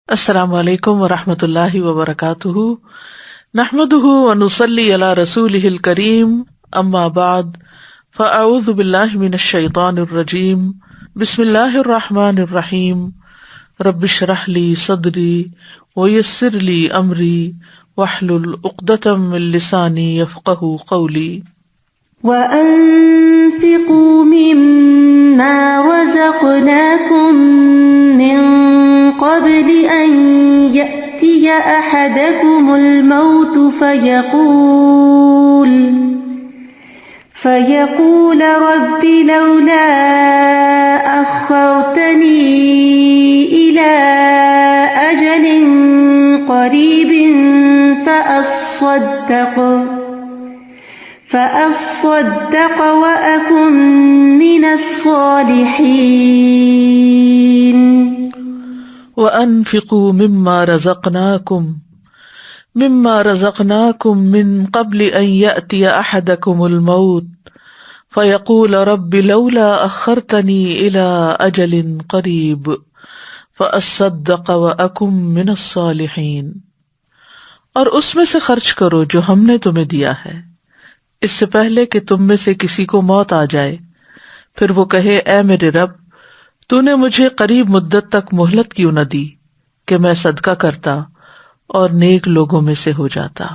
السلام علیکم ورحمۃ اللہ وبرکاتہ، نحمده ونصلی علی رسولہ الکریم، اما بعد فاعوذ باللہ من الشیطان الرجیم، بسم اللہ الرحمن الرحیم، رب اشرح لی صدری ویسر لی امری واحلل عقدۃ من لسانی یفقہوا قولی۔ وَأَنفِقُوا مِمَّا رَزَقْنَاكُم مِّن قَبْلِ أَن يَأْتِيَ أَحَدَكُمُ الْمَوْتُ فَيَقُولَ رَبِّ لَوْلَا أَخَّرْتَنِي إِلَىٰ أَجَلٍ قَرِيبٍ فَأَصَّدَّقَ وَأَكُن مِّنَ الصَّالِحِينَ۔ وَأَنفِقُوا مِمَّا رَزَقْنَاكُم مِّن قَبْلِ أَن يَأْتِيَ أَحَدَكُمُ الْمَوْتُ فَيَقُولَ رَبِّ لَوْلَا أَخَّرْتَنِي إِلَىٰ أَجَلٍ قَرِيبٍ فَأَصَّدَّقَ وَأَكُن مِّنَ الصَّالِحِينَ۔ اور اس میں سے خرچ کرو جو ہم نے تمہیں دیا ہے، اس سے پہلے کہ تم میں سے کسی کو موت آ جائے، پھر وہ کہے اے میرے رب، تو نے مجھے قریب مدت تک مہلت کیوں نہ دی کہ میں صدقہ کرتا اور نیک لوگوں میں سے ہو جاتا۔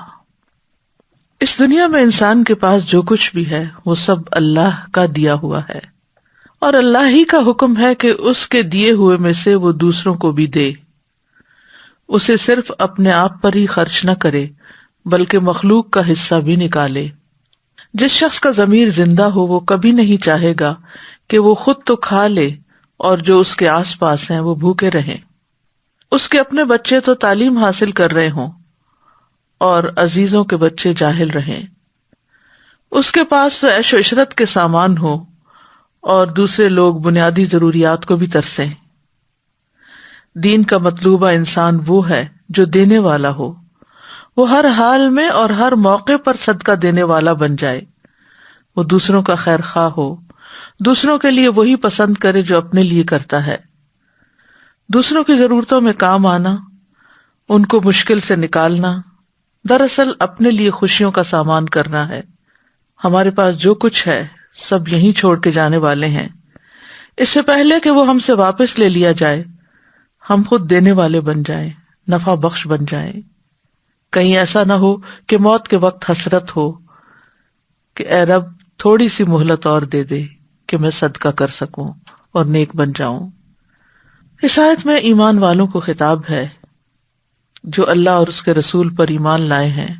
اس دنیا میں انسان کے پاس جو کچھ بھی ہے وہ سب اللہ کا دیا ہوا ہے، اور اللہ ہی کا حکم ہے کہ اس کے دیے ہوئے میں سے وہ دوسروں کو بھی دے، اسے صرف اپنے آپ پر ہی خرچ نہ کرے بلکہ مخلوق کا حصہ بھی نکالے۔ جس شخص کا ضمیر زندہ ہو وہ کبھی نہیں چاہے گا کہ وہ خود تو کھا لے اور جو اس کے آس پاس ہیں وہ بھوکے رہیں، اس کے اپنے بچے تو تعلیم حاصل کر رہے ہوں اور عزیزوں کے بچے جاہل رہیں، اس کے پاس تو عیش و عشرت کے سامان ہو اور دوسرے لوگ بنیادی ضروریات کو بھی ترسیں۔ دین کا مطلوبہ انسان وہ ہے جو دینے والا ہو، وہ ہر حال میں اور ہر موقع پر صدقہ دینے والا بن جائے، وہ دوسروں کا خیر خواہ ہو، دوسروں کے لیے وہی پسند کرے جو اپنے لیے کرتا ہے، دوسروں کی ضرورتوں میں کام آنا، ان کو مشکل سے نکالنا، دراصل اپنے لیے خوشیوں کا سامان کرنا ہے۔ ہمارے پاس جو کچھ ہے سب یہیں چھوڑ کے جانے والے ہیں، اس سے پہلے کہ وہ ہم سے واپس لے لیا جائے ہم خود دینے والے بن جائیں، نفع بخش بن جائیں۔ کہیں ایسا نہ ہو کہ موت کے وقت حسرت ہو کہ اے رب تھوڑی سی مہلت اور دے دے کہ میں صدقہ کر سکوں اور نیک بن جاؤں۔ اس آیت میں ایمان والوں کو خطاب ہے جو اللہ اور اس کے رسول پر ایمان لائے ہیں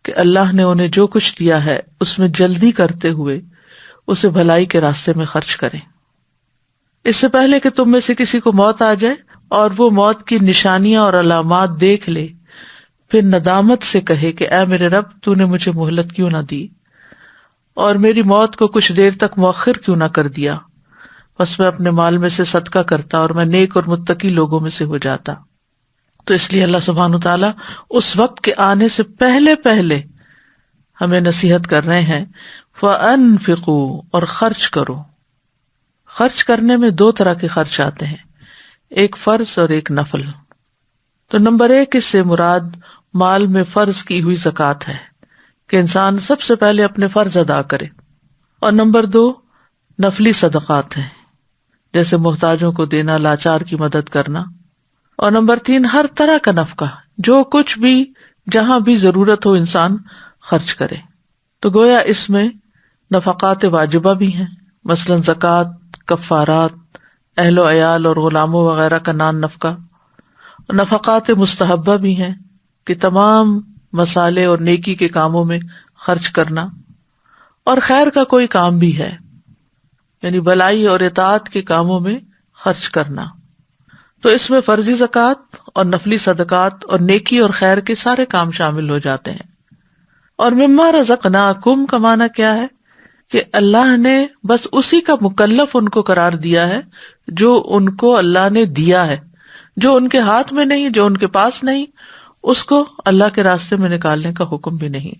کہ اللہ نے انہیں جو کچھ دیا ہے اس میں جلدی کرتے ہوئے اسے بھلائی کے راستے میں خرچ کریں، اس سے پہلے کہ تم میں سے کسی کو موت آ جائے اور وہ موت کی نشانیاں اور علامات دیکھ لے، پھر ندامت سے کہے کہ اے میرے رب تو نے مجھے مہلت کیوں نہ دی اور میری موت کو کچھ دیر تک مؤخر کیوں نہ کر دیا، بس میں اپنے مال میں سے صدقہ کرتا اور میں نیک اور متقی لوگوں میں سے ہو جاتا۔ تو اس لیے اللہ سبحانہ تعالیٰ اس وقت کے آنے سے پہلے ہمیں نصیحت کر رہے ہیں فَأَنفِقُوا، اور خرچ کرو۔ خرچ کرنے میں دو طرح کے خرچ آتے ہیں، ایک فرض اور ایک نفل۔ تو نمبر 1 اس سے مراد مال میں فرض کی ہوئی زکوٰۃ ہے کہ انسان سب سے پہلے اپنے فرض ادا کرے، اور نمبر 2 نفلی صدقات ہیں جیسے محتاجوں کو دینا، لاچار کی مدد کرنا، اور نمبر 3 ہر طرح کا نفقہ، جو کچھ بھی جہاں بھی ضرورت ہو انسان خرچ کرے۔ تو گویا اس میں نفقات واجبہ بھی ہیں، مثلا زکوٰۃ، کفارات، اہل و عیال اور غلاموں وغیرہ کا نان نفقہ، نفقات مستحبہ بھی ہیں کہ تمام مصالح اور نیکی کے کاموں میں خرچ کرنا، اور خیر کا کوئی کام بھی ہے یعنی بھلائی اور اطاعت کے کاموں میں خرچ کرنا۔ تو اس میں فرضی زکوٰۃ اور نفلی صدقات اور نیکی اور خیر کے سارے کام شامل ہو جاتے ہیں۔ اور مما رزقناکم کا معنی کیا ہے کہ اللہ نے بس اسی کا مکلف ان کو قرار دیا ہے جو ان کو اللہ نے دیا ہے، جو ان کے ہاتھ میں نہیں، جو ان کے پاس نہیں، اس کو اللہ کے راستے میں نکالنے کا حکم بھی نہیں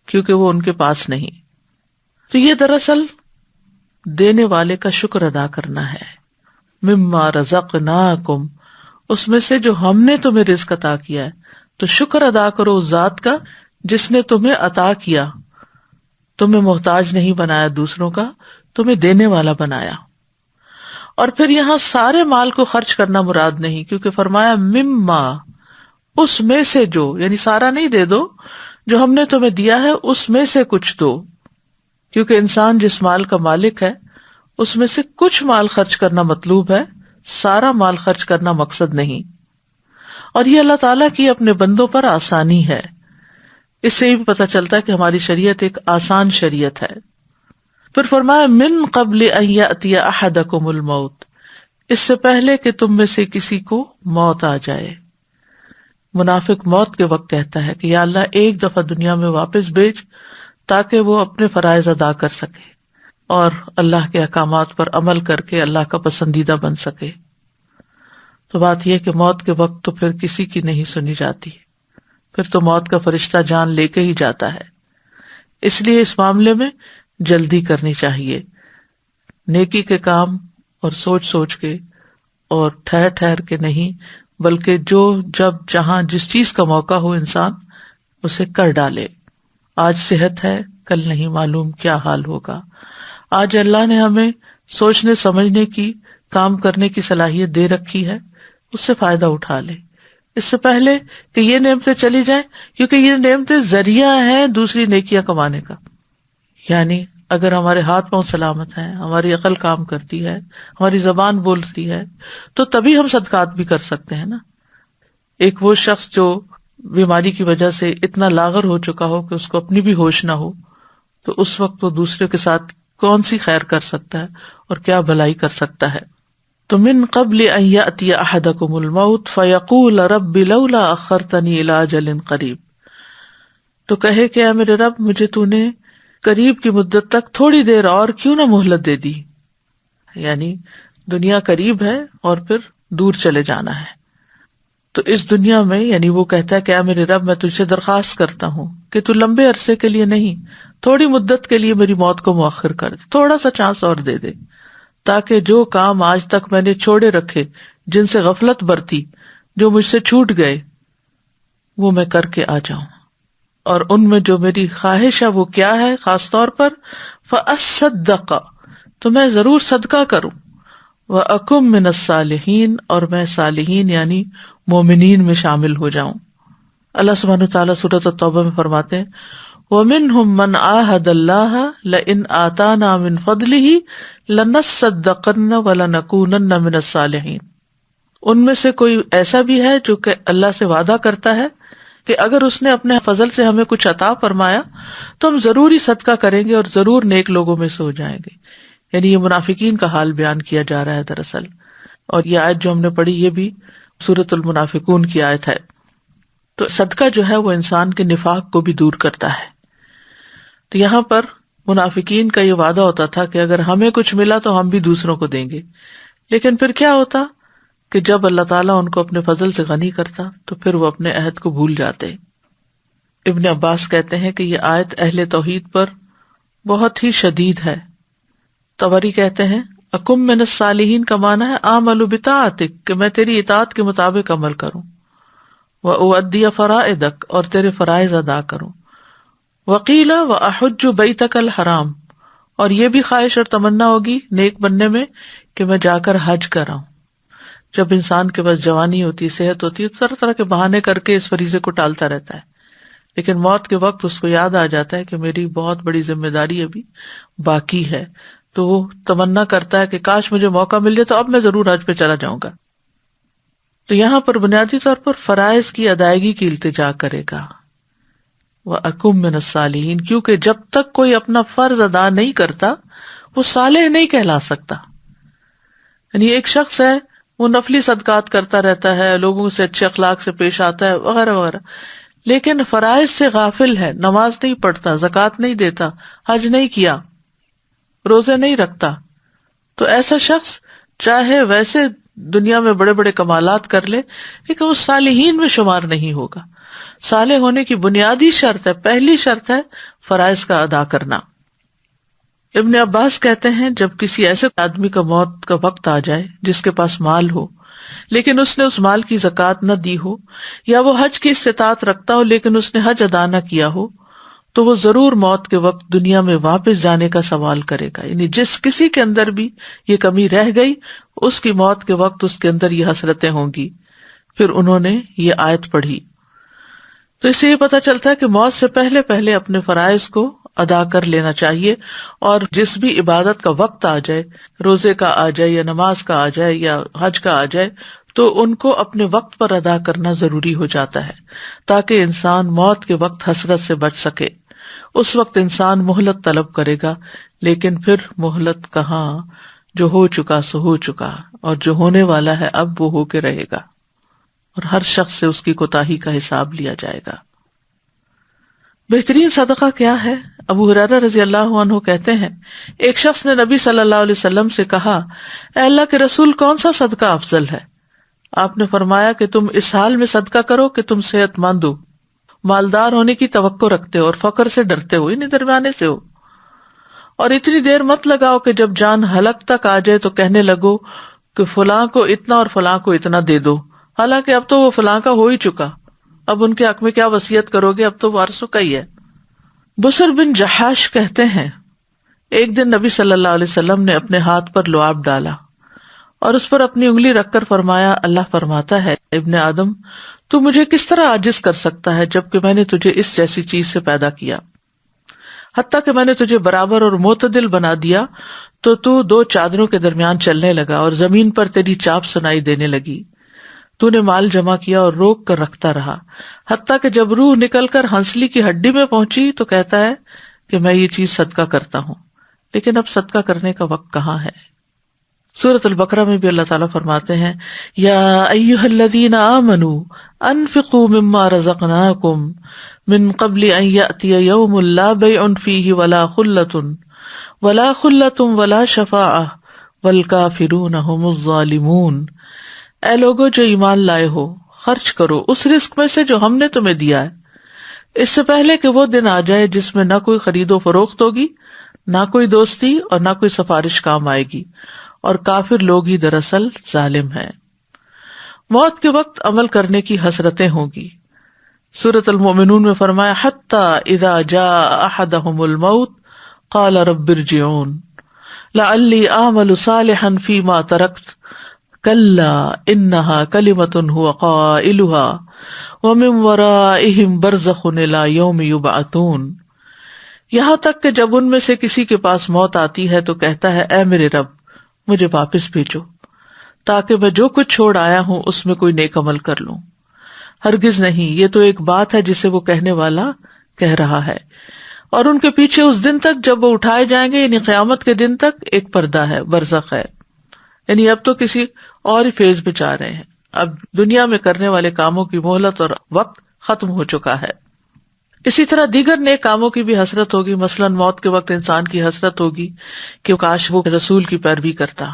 کیونکہ وہ ان کے پاس نہیں۔ تو یہ دراصل دینے والے کا شکر ادا کرنا ہے، مما رزقناکم، اس میں سے جو ہم نے تمہیں رزق عطا کیا ہے، تو شکر ادا کرو اس ذات کا جس نے تمہیں عطا کیا، تمہیں محتاج نہیں بنایا دوسروں کا، تمہیں دینے والا بنایا۔ اور پھر یہاں سارے مال کو خرچ کرنا مراد نہیں، کیونکہ فرمایا مما، اس میں سے جو، یعنی سارا نہیں دے دو، جو ہم نے تمہیں دیا ہے اس میں سے کچھ دو، کیونکہ انسان جس مال کا مالک ہے اس میں سے کچھ مال خرچ کرنا مطلوب ہے، سارا مال خرچ کرنا مقصد نہیں۔ اور یہ اللہ تعالیٰ کی اپنے بندوں پر آسانی ہے، اس سے یہ بھی پتہ چلتا ہے کہ ہماری شریعت ایک آسان شریعت ہے۔ پھر فرمایا من قبل ان یأتی احدکم الموت، اس سے پہلے کہ تم میں سے کسی کو موت آ جائے۔ منافق موت کے وقت کہتا ہے کہ یا اللہ ایک دفعہ دنیا میں واپس بھیج تاکہ وہ اپنے فرائض ادا کر سکے اور اللہ کے احکامات پر عمل کر کے اللہ کا پسندیدہ بن سکے۔ تو بات یہ کہ موت کے وقت تو پھر کسی کی نہیں سنی جاتی، پھر تو موت کا فرشتہ جان لے کے ہی جاتا ہے۔ اس لیے اس معاملے میں جلدی کرنی چاہیے، نیکی کے کام اور سوچ سوچ کے اور ٹھہر ٹھہر کے نہیں، بلکہ جو جب جہاں جس چیز کا موقع ہو انسان اسے کر ڈالے۔ آج صحت ہے، کل نہیں معلوم کیا حال ہوگا۔ آج اللہ نے ہمیں سوچنے سمجھنے کی، کام کرنے کی صلاحیت دے رکھی ہے، اس سے فائدہ اٹھا لے اس سے پہلے کہ یہ نعمتیں چلی جائیں، کیونکہ یہ نعمتیں ذریعہ ہیں دوسری نیکیاں کمانے کا۔ یعنی اگر ہمارے ہاتھ پاؤں سلامت ہیں، ہماری عقل کام کرتی ہے، ہماری زبان بولتی ہے، تو تبھی ہم صدقات بھی کر سکتے ہیں نا۔ ایک وہ شخص جو بیماری کی وجہ سے اتنا لاغر ہو چکا ہو کہ اس کو اپنی بھی ہوش نہ ہو، تو اس وقت وہ دوسرے کے ساتھ کون سی خیر کر سکتا ہے اور کیا بھلائی کر سکتا ہے۔ تو من قبل ان یأتی احدکم الموت فیقول رب لولا اخرتنی الی اجل قریب، تو کہے کہ اے میرے رب مجھے تو نے قریب کی مدت تک تھوڑی دیر اور کیوں نہ مہلت دے دی۔ یعنی دنیا قریب ہے اور پھر دور چلے جانا ہے، تو اس دنیا میں یعنی وہ کہتا ہے کہ اے میرے رب میں تجھ سے درخواست کرتا ہوں کہ تو لمبے عرصے کے لیے نہیں، تھوڑی مدت کے لیے میری موت کو مؤخر کر دے، تھوڑا سا چانس اور دے دے، تاکہ جو کام آج تک میں نے چھوڑے رکھے، جن سے غفلت برتی، جو مجھ سے چھوٹ گئے، وہ میں کر کے آ جاؤں۔ اور ان میں جو میری خواہش ہے وہ کیا ہے، خاص طور پر فَأَصَّدَّقَ، تو میں ضرور صدقہ کروں، وَأَكُن مِّنَ الصَّالِحِينَ، اور میں صالحین یعنی مومنین میں شامل ہو جاؤں۔ اللہ سبحانہ وتعالیٰ سورۃ التوبہ میں فرماتے ہیں وَمِنْهُمْ مَنْ عَاهَدَ اللَّهَ لَئِنْ آتَانَا مِنْ فَضْلِهِ لَنَصَّدَّقَنَّ وَلَنَكُونَنَّ مِنَ الصَّالِحِينَ، ان میں سے کوئی ایسا بھی ہے جو کہ اللہ سے وعدہ کرتا ہے کہ اگر اس نے اپنے فضل سے ہمیں کچھ عطا فرمایا تو ہم ضرور ہی صدقہ کریں گے اور ضرور نیک لوگوں میں سے ہو جائیں گے۔ یعنی یہ منافقین کا حال بیان کیا جا رہا ہے دراصل، اور یہ آیت جو ہم نے پڑھی یہ بھی سورۃ المنافقون کی آیت ہے۔ تو صدقہ جو ہے وہ انسان کے نفاق کو بھی دور کرتا ہے۔ تو یہاں پر منافقین کا یہ وعدہ ہوتا تھا کہ اگر ہمیں کچھ ملا تو ہم بھی دوسروں کو دیں گے، لیکن پھر کیا ہوتا کہ جب اللہ تعالیٰ ان کو اپنے فضل سے غنی کرتا تو پھر وہ اپنے عہد کو بھول جاتے۔ ابن عباس کہتے ہیں کہ یہ آیت اہل توحید پر بہت ہی شدید ہے۔ طبری کہتے ہیں اکم من الصالحین کا معنی ہے اعمل بطاعتک، کہ میں تیری اطاعت کے مطابق عمل کروں، وأؤدی فرائضک، اور تیرے فرائض ادا کروں، وقیل وأحج بیتک الحرام، اور یہ بھی خواہش اور تمنا ہوگی نیک بننے میں کہ میں جا کر حج کراؤں۔ جب انسان کے پاس جوانی ہوتی، صحت ہوتی ہے، طرح طرح کے بہانے کر کے اس فریضے کو ٹالتا رہتا ہے، لیکن موت کے وقت اس کو یاد آ جاتا ہے کہ میری بہت بڑی ذمہ داری ابھی باقی ہے، تو وہ تمنا کرتا ہے کہ کاش مجھے موقع مل جائے تو اب میں ضرور حج پہ چلا جاؤں گا۔ تو یہاں پر بنیادی طور پر فرائض کی ادائیگی کی التجا کرے گا، وَأَكُن مِّنَ الصَّالِحِينَ، کیونکہ جب تک کوئی اپنا فرض ادا نہیں کرتا وہ صالح نہیں کہلا سکتا۔ یعنی ایک شخص ہے وہ نفلی صدقات کرتا رہتا ہے، لوگوں سے اچھے اخلاق سے پیش آتا ہے وغیرہ وغیرہ، لیکن فرائض سے غافل ہے، نماز نہیں پڑھتا، زکوٰۃ نہیں دیتا، حج نہیں کیا، روزے نہیں رکھتا، تو ایسا شخص چاہے ویسے دنیا میں بڑے بڑے کمالات کر لے لیکن وہ صالحین میں شمار نہیں ہوگا۔ صالح ہونے کی بنیادی شرط ہے، پہلی شرط ہے فرائض کا ادا کرنا۔ ابن عباس کہتے ہیں جب کسی ایسے آدمی کا موت کا وقت آ جائے جس کے پاس مال ہو لیکن اس نے اس مال کی زکوٰۃ نہ دی ہو، یا وہ حج کی استطاعت رکھتا ہو لیکن اس نے حج ادا نہ کیا ہو، تو وہ ضرور موت کے وقت دنیا میں واپس جانے کا سوال کرے گا. یعنی جس کسی کے اندر بھی یہ کمی رہ گئی، اس کی موت کے وقت اس کے اندر یہ حسرتیں ہوں گی. پھر انہوں نے یہ آیت پڑھی. تو اس سے یہ پتہ چلتا ہے کہ موت سے پہلے پہلے اپنے فرائض کو ادا کر لینا چاہیے، اور جس بھی عبادت کا وقت آ جائے، روزے کا آ جائے یا نماز کا آ جائے یا حج کا آ جائے، تو ان کو اپنے وقت پر ادا کرنا ضروری ہو جاتا ہے، تاکہ انسان موت کے وقت حسرت سے بچ سکے. اس وقت انسان مہلت طلب کرے گا، لیکن پھر مہلت کہاں، جو ہو چکا سو ہو چکا، اور جو ہونے والا ہے اب وہ ہو کے رہے گا، اور ہر شخص سے اس کی کوتاہی کا حساب لیا جائے گا. بہترین صدقہ کیا ہے؟ ابو ہریرہ رضی اللہ عنہ کہتے ہیں، ایک شخص نے نبی صلی اللہ علیہ وسلم سے کہا، اے اللہ کے رسول، کون سا صدقہ افضل ہے؟ آپ نے فرمایا کہ تم اس حال میں صدقہ کرو کہ تم صحت مند ہو، مالدار ہونے کی توقع رکھتے ہو اور فقر سے ڈرتے ہو، یعنی درمیانے سے ہو، اور اتنی دیر مت لگاؤ کہ جب جان حلق تک آ جائے تو کہنے لگو کہ فلاں کو اتنا اور فلاں کو اتنا دے دو، حالانکہ اب تو وہ فلاں کا ہو ہی چکا، اب ان کے حق میں کیا وصیت کرو گے، اب تو وارثوں کا ہی ہے. بسر بن جحاش کہتے ہیں، ایک دن نبی صلی اللہ علیہ وسلم نے اپنے ہاتھ پر لعاب ڈالا اور اس پر اپنی انگلی رکھ کر فرمایا، اللہ فرماتا ہے، ابن آدم، تو مجھے کس طرح عاجز کر سکتا ہے جبکہ میں نے تجھے اس جیسی چیز سے پیدا کیا، حتیٰ کہ میں نے تجھے برابر اور معتدل بنا دیا تو دو چادروں کے درمیان چلنے لگا اور زمین پر تیری چاپ سنائی دینے لگی. تو نے مال جمع کیا اور روک کر رکھتا رہا، حتیٰ کہ جب روح نکل کر ہنسلی کی ہڈی میں پہنچی تو کہتا ہے کہ میں یہ چیز صدقہ کرتا ہوں، لیکن اب صدقہ کرنے کا وقت کہاں ہے. سورۃ البقرہ میں بھی اللہ تعالیٰ فرماتے ہیں، یا ایھا الذین آمنوا انفقوا مما رزقناکم من قبل ان یأتی یوم لا بیع فیہ ولا خلۃ ولا شفاعۃ والکافرون ھم الظالمون. اے لوگو جو ایمان لائے ہو، خرچ کرو اس رزق میں سے جو ہم نے تمہیں دیا ہے، اس سے پہلے کہ وہ دن آ جائے جس میں نہ کوئی خرید و فروخت ہوگی، نہ کوئی دوستی اور نہ کوئی سفارش کام آئے گی، اور کافر لوگ ہی دراصل ظالم ہیں. موت کے وقت عمل کرنے کی حسرتیں ہوں گی. سورۃ المؤمنون میں فرمایا، حتی اذا جاء احدهم الموت قال رب ارجعون لعلی اعمل صالحا فیما ترکت کلا انها کلمۃ هو قائلها ومن ورائهم برزخ الی یوم یبعثون. یہاں تک کہ جب ان میں سے کسی کے پاس موت آتی ہے تو کہتا ہے، اے میرے رب، مجھے واپس بھیجو تاکہ میں جو کچھ چھوڑ آیا ہوں اس میں کوئی نیک عمل کر لوں. ہرگز نہیں، یہ تو ایک بات ہے جسے وہ کہنے والا کہہ رہا ہے، اور ان کے پیچھے اس دن تک جب وہ اٹھائے جائیں گے، یعنی قیامت کے دن تک، ایک پردہ ہے، برزخ ہے. یعنی اب تو کسی اور ہی فیز پہ جا رہے ہیں، اب دنیا میں کرنے والے کاموں کی مہلت اور وقت ختم ہو چکا ہے. اسی طرح دیگر نیک کاموں کی بھی حسرت ہوگی. مثلا موت کے وقت انسان کی حسرت ہوگی کہ کاش وہ رسول کی پیروی کرتا.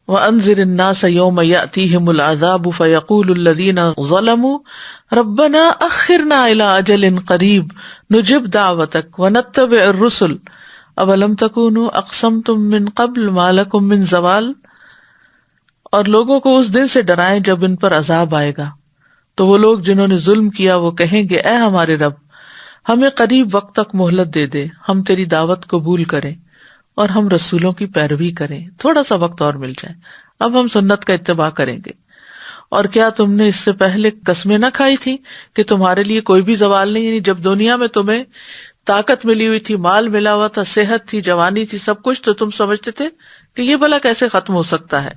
وَأَنذِرِ النَّاسَ يَوْمَ يَأْتِيهِمُ الْعَذَابُ فَيَقُولُ الَّذِينَ ظَلَمُوا رَبَّنَا أَخِّرْنَا إِلَىٰ أَجَلٍ قَرِيبٍ نُجِبْ دَعْوَتَكَ وَنَتَّبِعِ الرُّسُلَ أَوَلَمْ تَكُونُوا أَقْسَمْتُم مِّن قَبْلُ مَا لَكُم مِّن زَوَالٍ. اور لوگوں کو اس دن سے ڈرائیں جب ان پر عذاب آئے گا، تو وہ لوگ جنہوں نے ظلم کیا وہ کہیں گے، اے ہمارے رب، ہمیں قریب وقت تک مہلت دے دے، ہم تیری دعوت قبول کریں اور ہم رسولوں کی پیروی کریں، تھوڑا سا وقت اور مل جائے، اب ہم سنت کا اتباع کریں گے. اور کیا تم نے اس سے پہلے قسمیں نہ کھائی تھی کہ تمہارے لیے کوئی بھی زوال نہیں؟ یعنی جب دنیا میں تمہیں طاقت ملی ہوئی تھی، مال ملا ہوا تھا، صحت تھی، جوانی تھی، سب کچھ، تو تم سمجھتے تھے کہ یہ بھلا کیسے ختم ہو سکتا ہے.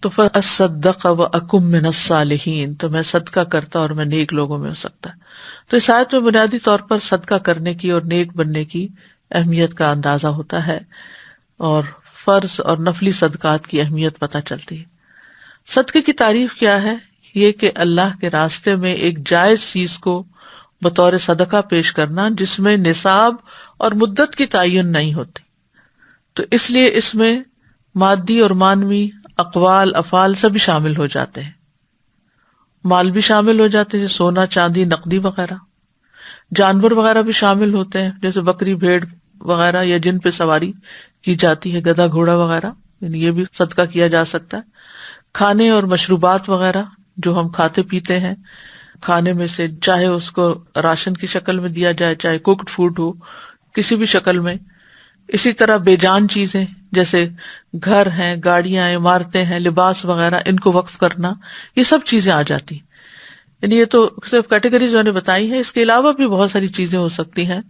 تو فَأَصَّدَّقَ وَأَكُن مِّنَ الصَّالِحِينَ، تو میں صدقہ کرتا اور میں نیک لوگوں میں ہو سکتا. تو اس آیت میں بنیادی طور پر صدقہ کرنے کی اور نیک بننے کی اہمیت کا اندازہ ہوتا ہے، اور فرض اور نفلی صدقات کی اہمیت پتہ چلتی ہے. صدقے کی تعریف کیا ہے؟ یہ کہ اللہ کے راستے میں ایک جائز چیز کو بطور صدقہ پیش کرنا جس میں نصاب اور مدت کی تعین نہیں ہوتی. تو اس لیے اس میں مادی اور معنوی اقوال، افعال سبھی شامل ہو جاتے ہیں. مال بھی شامل ہو جاتے ہیں جیسے سونا، چاندی، نقدی وغیرہ. جانور وغیرہ بھی شامل ہوتے ہیں جیسے بکری، بھیڑ وغیرہ، یا جن پہ سواری کی جاتی ہے، گدھا، گھوڑا وغیرہ، یعنی یہ بھی صدقہ کیا جا سکتا ہے. کھانے اور مشروبات وغیرہ جو ہم کھاتے پیتے ہیں، کھانے میں سے چاہے اس کو راشن کی شکل میں دیا جائے، چاہے کوکڈ فوڈ ہو کسی بھی شکل میں. اسی طرح بے جان چیزیں جیسے گھر ہیں، گاڑیاں ہیں، عمارتیں ہیں، لباس وغیرہ، ان کو وقف کرنا، یہ سب چیزیں آ جاتی. یعنی یہ تو صرف کیٹیگریز میں نے بتائی ہیں، اس کے علاوہ بھی بہت ساری چیزیں ہو سکتی ہیں.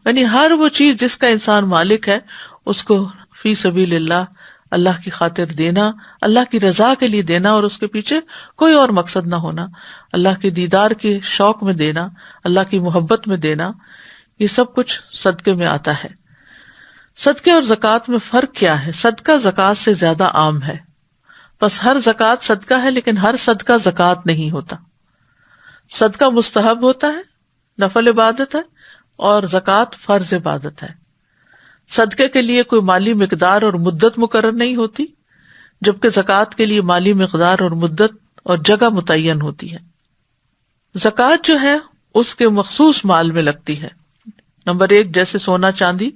یعنی ہر وہ چیز جس کا انسان مالک ہے اس کو فی سبیل اللہ، اللہ کی خاطر دینا، اللہ کی رضا کے لیے دینا، اور اس کے پیچھے کوئی اور مقصد نہ ہونا، اللہ کے دیدار کے شوق میں دینا، اللہ کی محبت میں دینا، یہ سب کچھ صدقے میں آتا ہے. صدقے اور زکوٰۃ میں فرق کیا ہے؟ صدقہ زکوٰۃ سے زیادہ عام ہے، بس ہر زکوٰۃ صدقہ ہے لیکن ہر صدقہ زکوٰۃ نہیں ہوتا. صدقہ مستحب ہوتا ہے، نفل عبادت ہے، اور زکوٰۃ فرض عبادت ہے. صدقے کے لیے کوئی مالی مقدار اور مدت مقرر نہیں ہوتی، جبکہ زکوٰۃ کے لیے مالی مقدار اور مدت اور جگہ متعین ہوتی ہے. زکوٰۃ جو ہے اس کے مخصوص مال میں لگتی ہے. نمبر 1 جیسے سونا چاندی،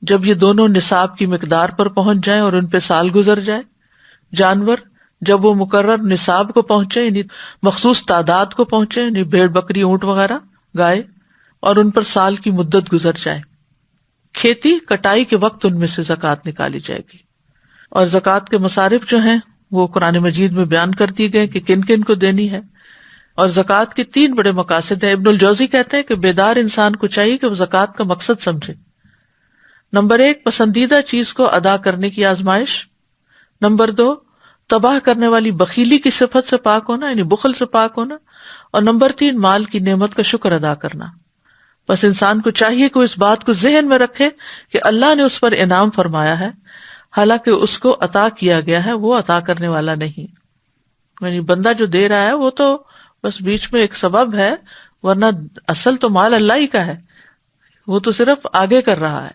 جب یہ دونوں نصاب کی مقدار پر پہنچ جائیں اور ان پہ سال گزر جائے. جانور جب وہ مقرر نصاب کو پہنچے، یعنی مخصوص تعداد کو پہنچے، یعنی بھیڑ بکری اونٹ وغیرہ گائے، اور ان پر سال کی مدت گزر جائے. کھیتی کٹائی کے وقت ان میں سے زکوٰۃ نکالی جائے گی. اور زکوٰۃ کے مصارف جو ہیں وہ قرآن مجید میں بیان کر دیے گئے کہ کن کن کو دینی ہے. اور زکوٰۃ کے 3 بڑے مقاصد ہیں. ابن الجوزی کہتے ہیں کہ بیدار انسان کو چاہیے کہ وہ زکوٰۃ کا مقصد سمجھے. نمبر 1 پسندیدہ چیز کو ادا کرنے کی آزمائش. نمبر 2 تباہ کرنے والی بخیلی کی صفت سے پاک ہونا، یعنی بخل سے پاک ہونا. اور نمبر 3 مال کی نعمت کا شکر ادا کرنا. بس انسان کو چاہیے کہ وہ اس بات کو ذہن میں رکھے کہ اللہ نے اس پر انعام فرمایا ہے، حالانکہ اس کو عطا کیا گیا ہے، وہ عطا کرنے والا نہیں. یعنی بندہ جو دے رہا ہے وہ تو بس بیچ میں ایک سبب ہے، ورنہ اصل تو مال اللہ ہی کا ہے. وہ تو صرف آگے کر رہا ہے،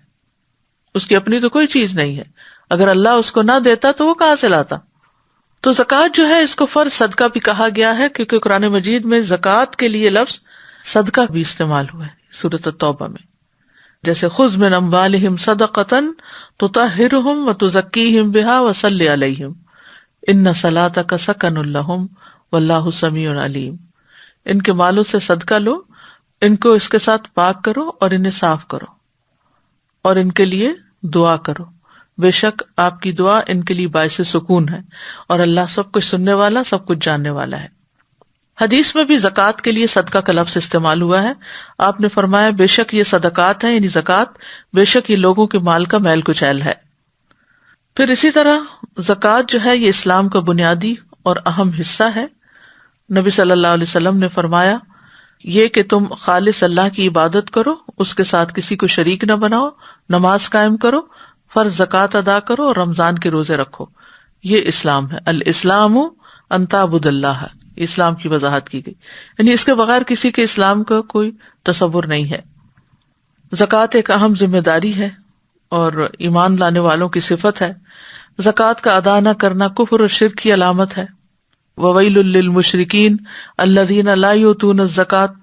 اس کی اپنی تو کوئی چیز نہیں ہے. اگر اللہ اس کو نہ دیتا تو وہ کہاں سے لاتا؟ تو زکوٰۃ جو ہے اس کو فرض صدقہ بھی کہا گیا ہے، کیونکہ قرآن مجید میں زکوٰۃ کے لیے لفظ صدقہ بھی استعمال ہوا ہے سورۃ التوبہ میں. جیسے خذ من اموالہم صدقۃ تطہرہم وتزکیہم بہا وصلی علیہم ان صلاتک سکن لہم واللہ سمیع علیم. ان کے مالوں سے صدقہ لو، ان کو اس کے ساتھ پاک کرو اور انہیں صاف کرو، اور ان کے لیے دعا کرو، بے شک آپ کی دعا ان کے لیے باعث سکون ہے، اور اللہ سب کچھ سننے والا، سب کچھ جاننے والا ہے. حدیث میں بھی زکوٰۃ کے لیے صدقہ کا لفظ استعمال ہوا ہے. آپ نے فرمایا بے شک یہ صدقات ہیں، یعنی زکوٰۃ، بے شک یہ لوگوں کے مال کا میل کچیل ہے. پھر اسی طرح زکوٰۃ جو ہے یہ اسلام کا بنیادی اور اہم حصہ ہے. نبی صلی اللہ علیہ وسلم نے فرمایا یہ کہ تم خالص اللہ کی عبادت کرو، اس کے ساتھ کسی کو شریک نہ بناؤ، نماز قائم کرو، فرض زکوٰۃ ادا کرو، اور رمضان کے روزے رکھو. یہ اسلام ہے. الاسلام ان تعبد اللہ، اسلام کی وضاحت کی گئی. یعنی اس کے بغیر کسی کے اسلام کا کوئی تصور نہیں ہے. زکوٰۃ ایک اہم ذمہ داری ہے اور ایمان لانے والوں کی صفت ہے. زکوٰۃ کا ادا نہ کرنا کفر اور شرک کی علامت ہے. وویل للمشرکین الذین لا یؤتون الزکوٰۃ،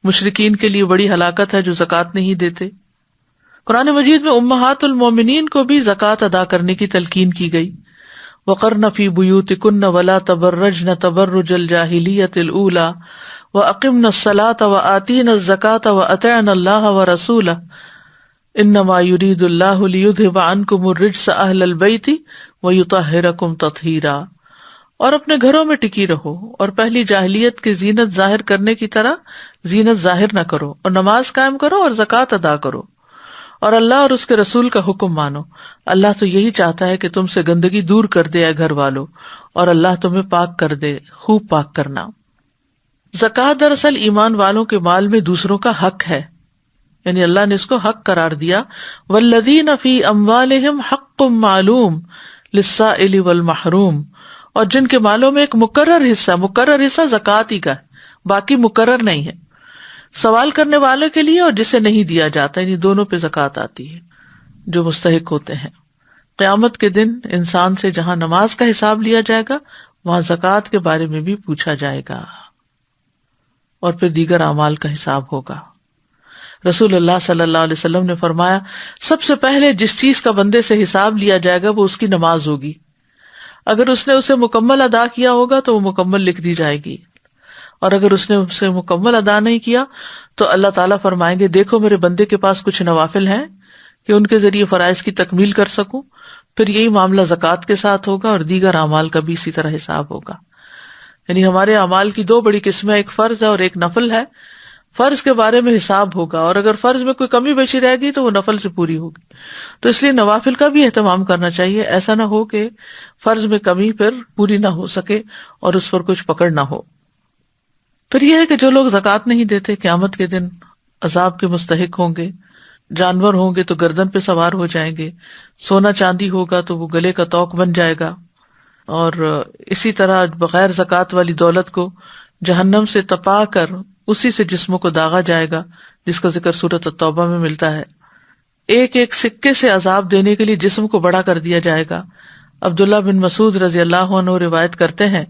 مشرکین کے لیے بڑی ہلاکت ہے جو زکوٰۃ نہیں دیتے. قرآن مجید میں امہات المومنین کو بھی زکوٰۃ ادا کرنے کی تلقین کی گئی. وقرن فی بیوتکن ولا تبرجن تبرج الجاہلیۃ الاولی واقمن الصلاۃ وآتین الزکاۃ واطعن اللہ ورسولہ انما یرید اللہ لیذھب عنکم الرجس اہل البیت ویطہرکم تطہیرا. اور اپنے گھروں میں ٹکی رہو اور پہلی جاہلیت کی زینت ظاہر کرنے کی طرح زینت ظاہر نہ کرو، اور نماز قائم کرو اور زکوٰۃ ادا کرو، اور اللہ اور اس کے رسول کا حکم مانو. اللہ تو یہی چاہتا ہے کہ تم سے گندگی دور کر دے اے گھر والو، اور اللہ تمہیں پاک کر دے، خوب پاک کرنا. زکوٰۃ دراصل ایمان والوں کے مال میں دوسروں کا حق ہے، یعنی اللہ نے اس کو حق قرار دیا. والذین فی اموالہم حق معلوم للسائل والمحروم، اور جن کے مالوں میں ایک مقرر حصہ زکوٰۃ ہی کا ہے، باقی مقرر نہیں ہے. سوال کرنے والے کے لیے اور جسے نہیں دیا جاتا، یعنی دونوں پہ زکوٰۃ آتی ہے جو مستحق ہوتے ہیں. قیامت کے دن انسان سے جہاں نماز کا حساب لیا جائے گا وہاں زکوٰۃ کے بارے میں بھی پوچھا جائے گا، اور پھر دیگر اعمال کا حساب ہوگا. رسول اللہ صلی اللہ علیہ وسلم نے فرمایا سب سے پہلے جس چیز کا بندے سے حساب لیا جائے گا وہ اس کی نماز ہوگی. اگر اس نے اسے مکمل ادا کیا ہوگا تو وہ مکمل لکھ دی جائے گی، اور اگر اس نے اسے مکمل ادا نہیں کیا تو اللہ تعالیٰ فرمائیں گے دیکھو میرے بندے کے پاس کچھ نوافل ہیں کہ ان کے ذریعے فرائض کی تکمیل کر سکوں. پھر یہی معاملہ زکوٰۃ کے ساتھ ہوگا اور دیگر اعمال کا بھی اسی طرح حساب ہوگا. یعنی ہمارے اعمال کی دو بڑی قسمیں، ایک فرض ہے اور ایک نفل ہے. فرض کے بارے میں حساب ہوگا، اور اگر فرض میں کوئی کمی بیشی رہ گئی تو وہ نفل سے پوری ہوگی. تو اس لیے نوافل کا بھی اہتمام کرنا چاہیے، ایسا نہ ہو کہ فرض میں کمی پھر پوری نہ ہو سکے اور اس پر کچھ پکڑ نہ ہو. پھر یہ ہے کہ جو لوگ زکوٰۃ نہیں دیتے قیامت کے دن عذاب کے مستحق ہوں گے. جانور ہوں گے تو گردن پہ سوار ہو جائیں گے، سونا چاندی ہوگا تو وہ گلے کا طوق بن جائے گا، اور اسی طرح بغیر زکوٰۃ والی دولت کو جہنم سے تپا کر اسی سے جسموں کو داغا جائے گا، جس کا ذکر سورۃ التوبہ میں ملتا ہے. ایک ایک سکے سے عذاب دینے کے لیے جسم کو بڑا کر دیا جائے گا. عبداللہ بن مسعود رضی اللہ عنہ روایت کرتے ہیں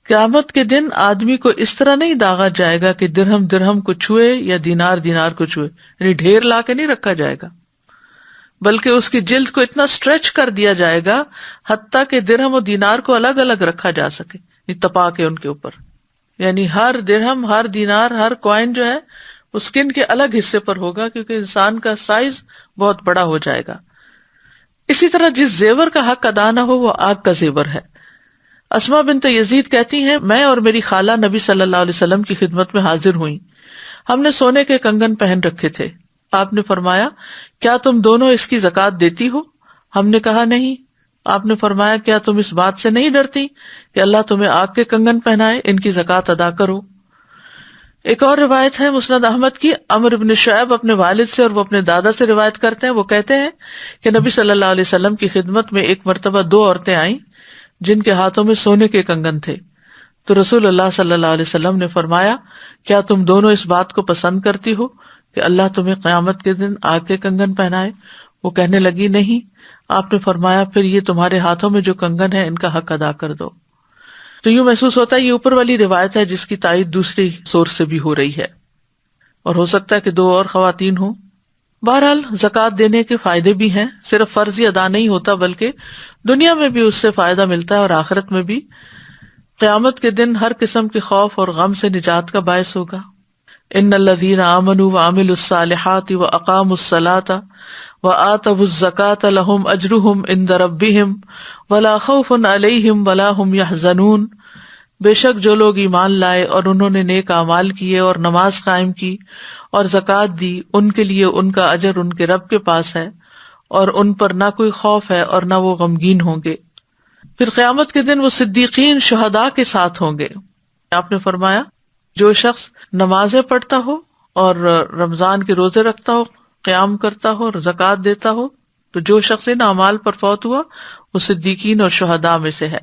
قیامت کے دن آدمی کو اس طرح نہیں داغا جائے گا کہ درہم درہم کو چھوئے یا دینار دینار کو چھوئے، یعنی ڈھیر لا کے نہیں رکھا جائے گا، بلکہ اس کی جلد کو اتنا سٹریچ کر دیا جائے گا حتیٰ کہ درہم اور دینار کو الگ الگ رکھا جا سکے، تپا کے ان کے اوپر. یعنی ہر درہم، ہر دینار، ہر کوائن جو ہے وہ اسکن کے الگ حصے پر ہوگا، کیونکہ انسان کا سائز بہت بڑا ہو جائے گا. اسی طرح جس زیور کا حق ادا نہ ہو وہ آگ کا زیور ہے. اسماء بنت یزید کہتی ہیں میں اور میری خالہ نبی صلی اللہ علیہ وسلم کی خدمت میں حاضر ہوئیں. ہم نے سونے کے کنگن پہن رکھے تھے. آپ نے فرمایا کیا تم دونوں اس کی زکوٰۃ دیتی ہو؟ ہم نے کہا نہیں. آپ نے فرمایا کیا تم اس بات سے نہیں ڈرتی کہ اللہ تمہیں آگ کے کنگن پہنائے؟ ان کی زکوٰۃ ادا کرو. ایک اور روایت ہے مسند احمد کی، عمرو بن شعیب اپنے والد سے اور وہ اپنے دادا سے روایت کرتے ہیں. وہ کہتے ہیں کہ نبی صلی اللہ علیہ وسلم کی خدمت میں ایک مرتبہ دو عورتیں آئیں جن کے ہاتھوں میں سونے کے کنگن تھے. تو رسول اللہ صلی اللہ علیہ وسلم نے فرمایا کیا تم دونوں اس بات کو پسند کرتی ہو کہ اللہ تمہیں قیامت کے دن آگ کے کنگن پہنائے؟ وہ کہنے لگی نہیں. آپ نے فرمایا پھر یہ تمہارے ہاتھوں میں جو کنگن ہے ان کا حق ادا کر دو. تو یوں محسوس ہوتا ہے یہ اوپر والی روایت ہے جس کی تائید دوسری سورس سے بھی ہو رہی ہے، اور ہو سکتا ہے کہ دو اور خواتین ہوں. بہرحال زکوٰۃ دینے کے فائدے بھی ہیں، صرف فرض ہی ادا نہیں ہوتا بلکہ دنیا میں بھی اس سے فائدہ ملتا ہے اور آخرت میں بھی. قیامت کے دن ہر قسم کے خوف اور غم سے نجات کا باعث ہوگا. ان الذین آمنوا وعملوا الصالحات واقاموا الصلاۃ وآتوا الزکاۃ لہم اجرہم عند ربہم ولا خوف علیہم ولا ہم یحزنون. بے شک جو لوگ ایمان لائے اور انہوں نے نیک اعمال کیے اور نماز قائم کی اور زکوٰۃ دی، ان کے لیے ان کا اجر ان کے رب کے پاس ہے اور ان پر نہ کوئی خوف ہے اور نہ وہ غمگین ہوں گے. پھر قیامت کے دن وہ صدیقین شہداء کے ساتھ ہوں گے. آپ نے فرمایا جو شخص نمازیں پڑھتا ہو اور رمضان کے روزے رکھتا ہو، قیام کرتا ہو اور زکوٰۃ دیتا ہو، تو جو شخص ان اعمال پر فوت ہوا وہ صدیقین اور شہداء میں سے ہے.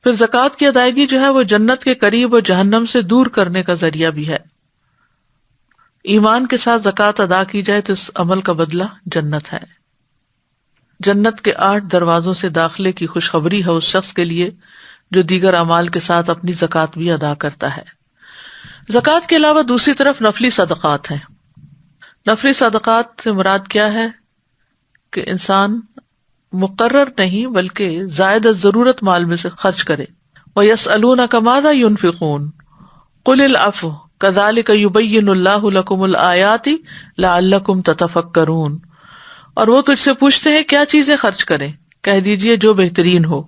پھر زکوٰۃ کی ادائیگی جو ہے وہ جنت کے قریب اور جہنم سے دور کرنے کا ذریعہ بھی ہے. ایمان کے ساتھ زکوٰۃ ادا کی جائے تو اس عمل کا بدلہ جنت ہے. جنت کے 8 دروازوں سے داخلے کی خوشخبری ہے اس شخص کے لیے جو دیگر اعمال کے ساتھ اپنی زکوٰۃ بھی ادا کرتا ہے. زکوٰۃ کے علاوہ دوسری طرف نفلی صدقات ہیں. نفلی صدقات سے مراد کیا ہے کہ انسان مقرر نہیں بلکہ زائد از ضرورت مال میں سے خرچ کرے. وَيَسْأَلُونَكَ مَاذَا يُنْفِقُونَ قُلِ الْعَفْوَ كَذَلِكَ يُبَيِّنُ اللَّهُ لَكُمُ الْآيَاتِ لَعَلَّكُمْ تَتَفَكَّرُونَ. اور وہ تجھ سے پوچھتے ہیں کیا چیزیں خرچ کریں، کہہ دیجئے جو بہترین ہو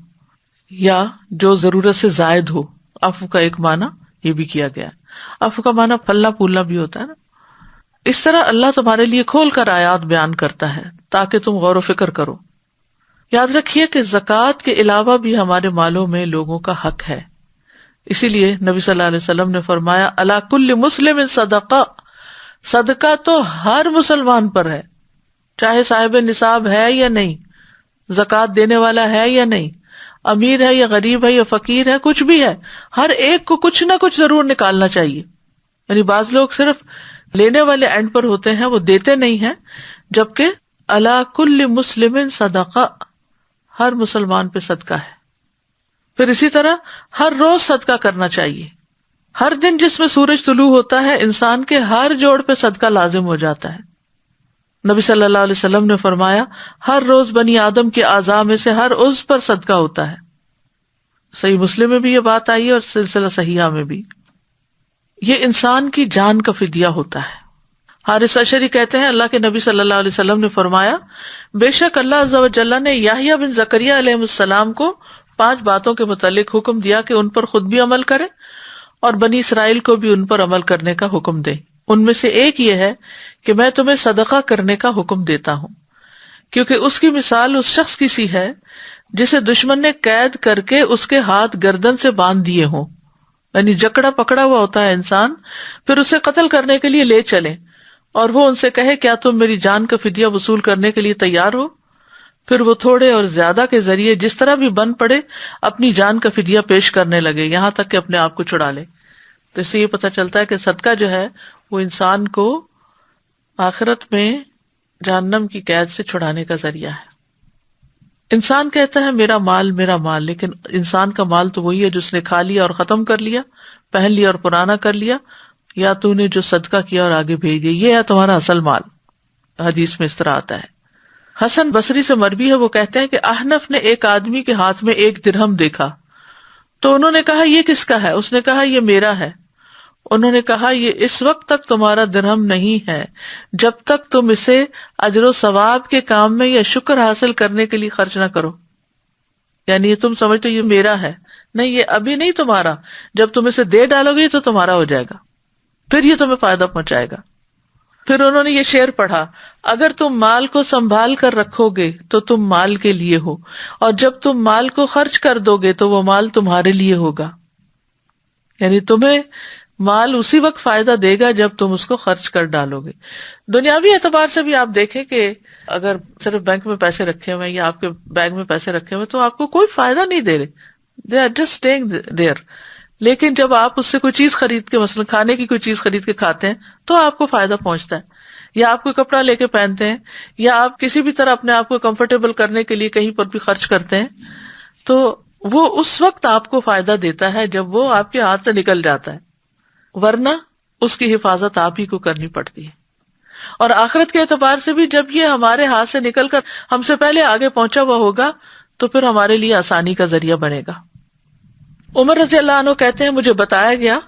یا جو ضرورت سے زائد ہو. عفو کا ایک معنی یہ بھی کیا گیا ہے. عفو کا معنی پھلنا پھولنا بھی ہوتا ہے نا. اس طرح اللہ تمہارے لیے کھول کر آیات بیان کرتا ہے تاکہ تم غور و فکر کرو. یاد رکھیے کہ زکوٰۃ کے علاوہ بھی ہمارے مالوں میں لوگوں کا حق ہے. اسی لیے نبی صلی اللہ علیہ وسلم نے فرمایا علی کل مسلم صدقہ، صدقہ تو ہر مسلمان پر ہے، چاہے صاحب نصاب ہے یا نہیں، زکوٰۃ دینے والا ہے یا نہیں، امیر ہے یا غریب ہے یا فقیر ہے، کچھ بھی ہے، ہر ایک کو کچھ نہ کچھ ضرور نکالنا چاہیے. یعنی بعض لوگ صرف لینے والے اینڈ پر ہوتے ہیں، وہ دیتے نہیں ہیں، جبکہ علی کل مسلم صدقہ، ہر مسلمان پہ صدقہ ہے. پھر اسی طرح ہر روز صدقہ کرنا چاہیے. ہر دن جس میں سورج طلوع ہوتا ہے انسان کے ہر جوڑ پہ صدقہ لازم ہو جاتا ہے. نبی صلی اللہ علیہ وسلم نے فرمایا ہر روز بنی آدم کے اعضاء میں سے ہر عضو پر صدقہ ہوتا ہے. صحیح مسلم میں بھی یہ بات آئی ہے اور سلسلہ صحیحہ میں بھی. یہ انسان کی جان کا فدیہ ہوتا ہے. حارث اشعری کہتے ہیں اللہ کے نبی صلی اللہ علیہ وسلم نے فرمایا بے شک اللہ عز و جل نے یحییٰ بن زکریا علیہ السلام کو 5 باتوں کے متعلق حکم دیا کہ ان پر خود بھی عمل کرے اور بنی اسرائیل کو بھی ان پر عمل کرنے کا حکم دے. ان میں سے ایک یہ ہے کہ میں تمہیں صدقہ کرنے کا حکم دیتا ہوں، کیونکہ اس کی مثال اس شخص کی سی ہے جسے دشمن نے قید کر کے اس کے ہاتھ گردن سے باندھ دیے ہوں، یعنی جکڑا پکڑا ہوا ہوتا ہے انسان، پھر اسے قتل کرنے کے لیے لے چلے اور وہ ان سے کہے کیا تم میری جان کا فدیہ وصول کرنے کے لیے تیار ہو؟ پھر وہ تھوڑے اور زیادہ کے ذریعے جس طرح بھی بن پڑے اپنی جان کا فدیہ پیش کرنے لگے یہاں تک کہ اپنے آپ کو چھڑا لے. تو اس سے یہ پتہ چلتا ہے کہ صدقہ جو ہے وہ انسان کو آخرت میں جہنم کی قید سے چھڑانے کا ذریعہ ہے. انسان کہتا ہے میرا مال، لیکن انسان کا مال تو وہی ہے جس نے کھا لیا اور ختم کر لیا، پہن لیا اور پرانا کر لیا، یا تو نے جو صدقہ کیا اور آگے بھیج دیا، یہ ہے تمہارا اصل مال. حدیث میں اس طرح آتا ہے. حسن بصری سے مروی ہے، وہ کہتے ہیں کہ احنف نے ایک آدمی کے ہاتھ میں 1 درہم دیکھا تو انہوں نے کہا یہ کس کا ہے؟ اس نے کہا یہ میرا ہے. انہوں نے کہا یہ اس وقت تک تمہارا درہم نہیں ہے جب تک تم اسے اجر و ثواب کے کام میں یا شکر حاصل کرنے کے لیے خرچ نہ کرو. یعنی تم سمجھتے یہ میرا ہے، نہیں، یہ ابھی نہیں تمہارا، جب تم اسے دے ڈالو گے تو تمہارا ہو جائے گا، پھر یہ تمہیں فائدہ پہنچائے گا. پھر انہوں نے یہ شعر پڑھا اگر تم مال کو سنبھال کر رکھو گے تو تم مال کے لیے ہو، اور جب تم مال کو خرچ کر دو گے تو وہ مال تمہارے لیے ہوگا. یعنی تمہیں مال اسی وقت فائدہ دے گا جب تم اس کو خرچ کر ڈالو گے. دنیاوی اعتبار سے بھی آپ دیکھیں کہ اگر صرف بینک میں پیسے رکھے ہوئے یا آپ کے بیگ میں پیسے رکھے ہوئے تو آپ کو کوئی فائدہ نہیں دے رہے، they are just staying there. لیکن جب آپ اس سے کوئی چیز خرید کے، مثلا کھانے کی کوئی چیز خرید کے کھاتے ہیں تو آپ کو فائدہ پہنچتا ہے، یا آپ کوئی کپڑا لے کے پہنتے ہیں، یا آپ کسی بھی طرح اپنے آپ کو کمفرٹیبل کرنے کے لیے کہیں پر بھی خرچ کرتے ہیں، تو وہ اس وقت آپ کو فائدہ دیتا ہے جب وہ آپ کے ہاتھ سے نکل جاتا ہے، ورنہ اس کی حفاظت آپ ہی کو کرنی پڑتی ہے. اور آخرت کے اعتبار سے بھی جب یہ ہمارے ہاتھ سے نکل کر ہم سے پہلے آگے پہنچا ہوا ہوگا تو پھر ہمارے لیے آسانی کا ذریعہ بنے گا. عمر رضی اللہ عنہ کہتے ہیں مجھے بتایا گیا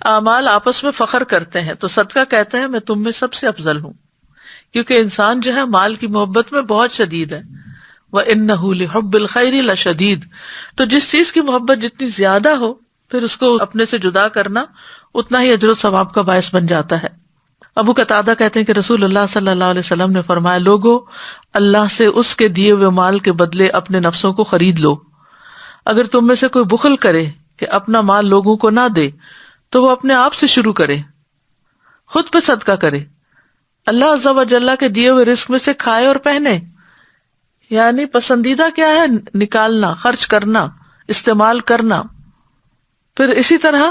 اعمال آپس میں فخر کرتے ہیں تو صدقہ کہتا ہے میں تم میں سب سے افضل ہوں، کیونکہ انسان جو ہے مال کی محبت میں بہت شدید ہے. وَإِنَّهُ لِحُبِّ الْخَيْرِ لَشَدِيدٌ. تو جس چیز کی محبت جتنی زیادہ ہو پھر اس کو اپنے سے جدا کرنا اتنا ہی اجر و ثواب کا باعث بن جاتا ہے. ابو قتادہ کہتے ہیں کہ رسول اللہ صلی اللہ علیہ وسلم نے فرمایا لوگو اللہ سے اس کے دیے ہوئے مال کے بدلے اپنے نفسوں کو خرید لو. اگر تم میں سے کوئی بخل کرے کہ اپنا مال لوگوں کو نہ دے تو وہ اپنے آپ سے شروع کرے، خود پہ صدقہ کرے، اللہ عز و جل کے دیے ہوئے رزق میں سے کھائے اور پہنے. یعنی پسندیدہ کیا ہے؟ نکالنا، خرچ کرنا، استعمال کرنا. پھر اسی طرح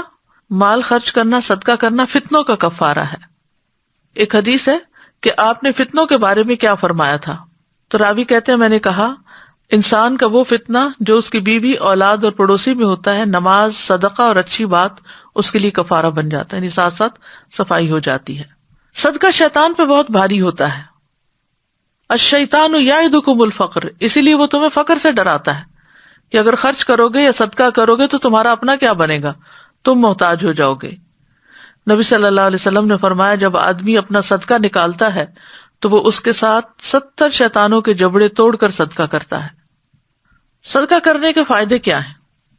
مال خرچ کرنا، صدقہ کرنا فتنوں کا کفارہ ہے. ایک حدیث ہے کہ آپ نے فتنوں کے بارے میں کیا فرمایا تھا، تو راوی کہتے ہیں میں نے کہا انسان کا وہ فتنہ جو اس کی بیوی، اولاد اور پڑوسی میں ہوتا ہے، نماز، صدقہ اور اچھی بات اس کے لیے کفارہ بن جاتا ہے، یعنی ساتھ ساتھ صفائی ہو جاتی ہے. صدقہ شیطان پہ بہت بھاری ہوتا ہے. الشیطان یعدکم الفقر، اسی لیے وہ تمہیں فقر سے ڈراتا ہے کہ اگر خرچ کرو گے یا صدقہ کرو گے تو تمہارا اپنا کیا بنے گا، تم محتاج ہو جاؤ گے. نبی صلی اللہ علیہ وسلم نے فرمایا جب آدمی اپنا صدقہ نکالتا ہے تو وہ اس کے ساتھ 70 شیطانوں کے جبڑے توڑ کر صدقہ کرتا ہے. صدقہ کرنے کے فائدے کیا ہیں؟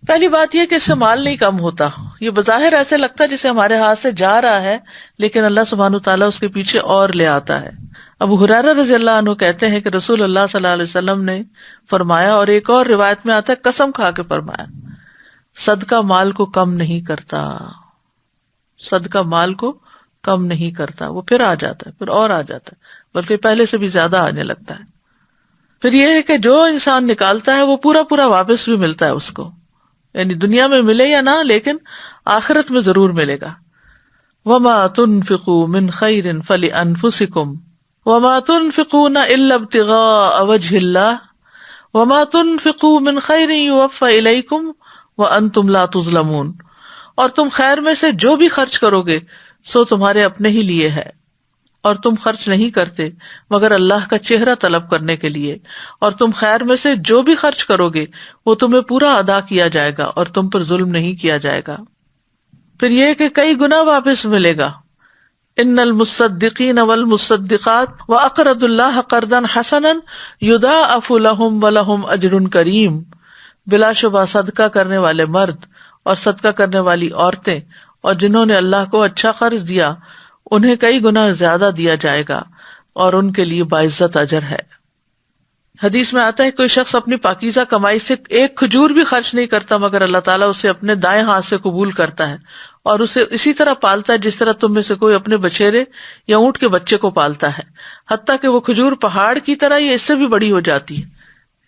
پہلی بات یہ کہ اس سے مال نہیں کم ہوتا. یہ بظاہر ایسے لگتا ہے جسے ہمارے ہاتھ سے جا رہا ہے، لیکن اللہ سبحانہ وتعالیٰ اس کے پیچھے اور لے آتا ہے. ابو ہریرہ رضی اللہ عنہ کہتے ہیں کہ رسول اللہ صلی اللہ علیہ وسلم نے فرمایا، اور ایک اور روایت میں آتا ہے قسم کھا کے فرمایا، صدقہ مال کو کم نہیں کرتا، صدقہ مال کو کم نہیں کرتا، وہ پھر آ جاتا ہے، پھر اور آ جاتا ہے، بلکہ پہلے سے بھی زیادہ آنے لگتا ہے. پھر یہ ہے کہ جو انسان نکالتا ہے وہ پورا پورا واپس بھی ملتا ہے اس کو، یعنی دنیا میں ملے یا نہ، لیکن آخرت میں ضرور ملے گا. وَمَا تُنْفِقُوا مِنْ خَيْرٍ فَلِأَنفُسِكُمْ وَمَا تُنْفِقُونَ إِلَّا ابْتِغَاءَ وَجْهِ اللَّهِ وَمَا تُنْفِقُوا مِنْ خَيْرٍ يُوَفَّ إِلَيْكُمْ وَأَنْتُمْ لَا تُظْلَمُونَ. اور تم خیر میں سے جو بھی خرچ کرو گے سو تمہارے اپنے ہی لیے ہے، اور تم خرچ نہیں کرتے مگر اللہ کا چہرہ طلب کرنے کے لیے، اور تم خیر میں سے جو بھی خرچ کرو گے وہ تمہیں پورا ادا کیا جائے گا اور تم پر ظلم نہیں کیا جائے گا۔ پھر یہ کہ کئی گنا واپس ملے گا۔ ان المصدقین والمصدقات واقرضوا اللہ قرضا حسنا یضاعف لهم ولهم اجر کریم، بلا شبہ صدقہ کرنے والے مرد اور صدقہ کرنے والی عورتیں اور جنہوں نے اللہ کو اچھا قرض دیا انہیں کئی گنا زیادہ دیا جائے گا اور ان کے لیے باعزت اجر ہے۔ حدیث میں آتا ہے کوئی شخص اپنی پاکیزہ کمائی سے ایک کھجور بھی خرچ نہیں کرتا مگر اللہ تعالیٰ اسے اپنے دائیں ہاتھ سے قبول کرتا ہے اور اسے اسی طرح پالتا ہے جس طرح تم میں سے کوئی اپنے بچھیرے یا اونٹ کے بچے کو پالتا ہے، حتیٰ کہ وہ کھجور پہاڑ کی طرح یا اس سے بھی بڑی ہو جاتی ہے،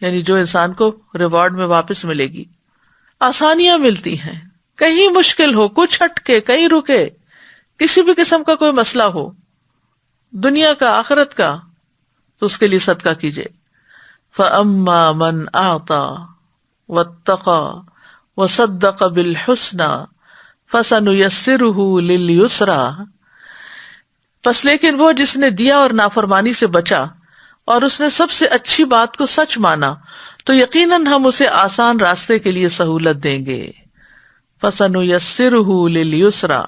یعنی جو انسان کو ریوارڈ میں واپس ملے گی۔ آسانیاں ملتی ہیں، کہیں مشکل ہو، کچھ ہٹکے، کہیں رکے، کسی بھی قسم کا کوئی مسئلہ ہو، دنیا کا آخرت کا، تو اس کے لیے صدقہ کیجیے۔ فَأَمَّا مَنْ أَعْطَى وَاتَّقَى وَصَدَّقَ بِالْحُسْنَى فَسَنُيَسِّرُهُ لِلْيُسْرَى، پس لیکن وہ جس نے دیا اور نافرمانی سے بچا اور اس نے سب سے اچھی بات کو سچ مانا تو یقیناً ہم اسے آسان راستے کے لیے سہولت دیں گے۔ فَسَنُيَسِّرُهُ لِلْيُسْرَى،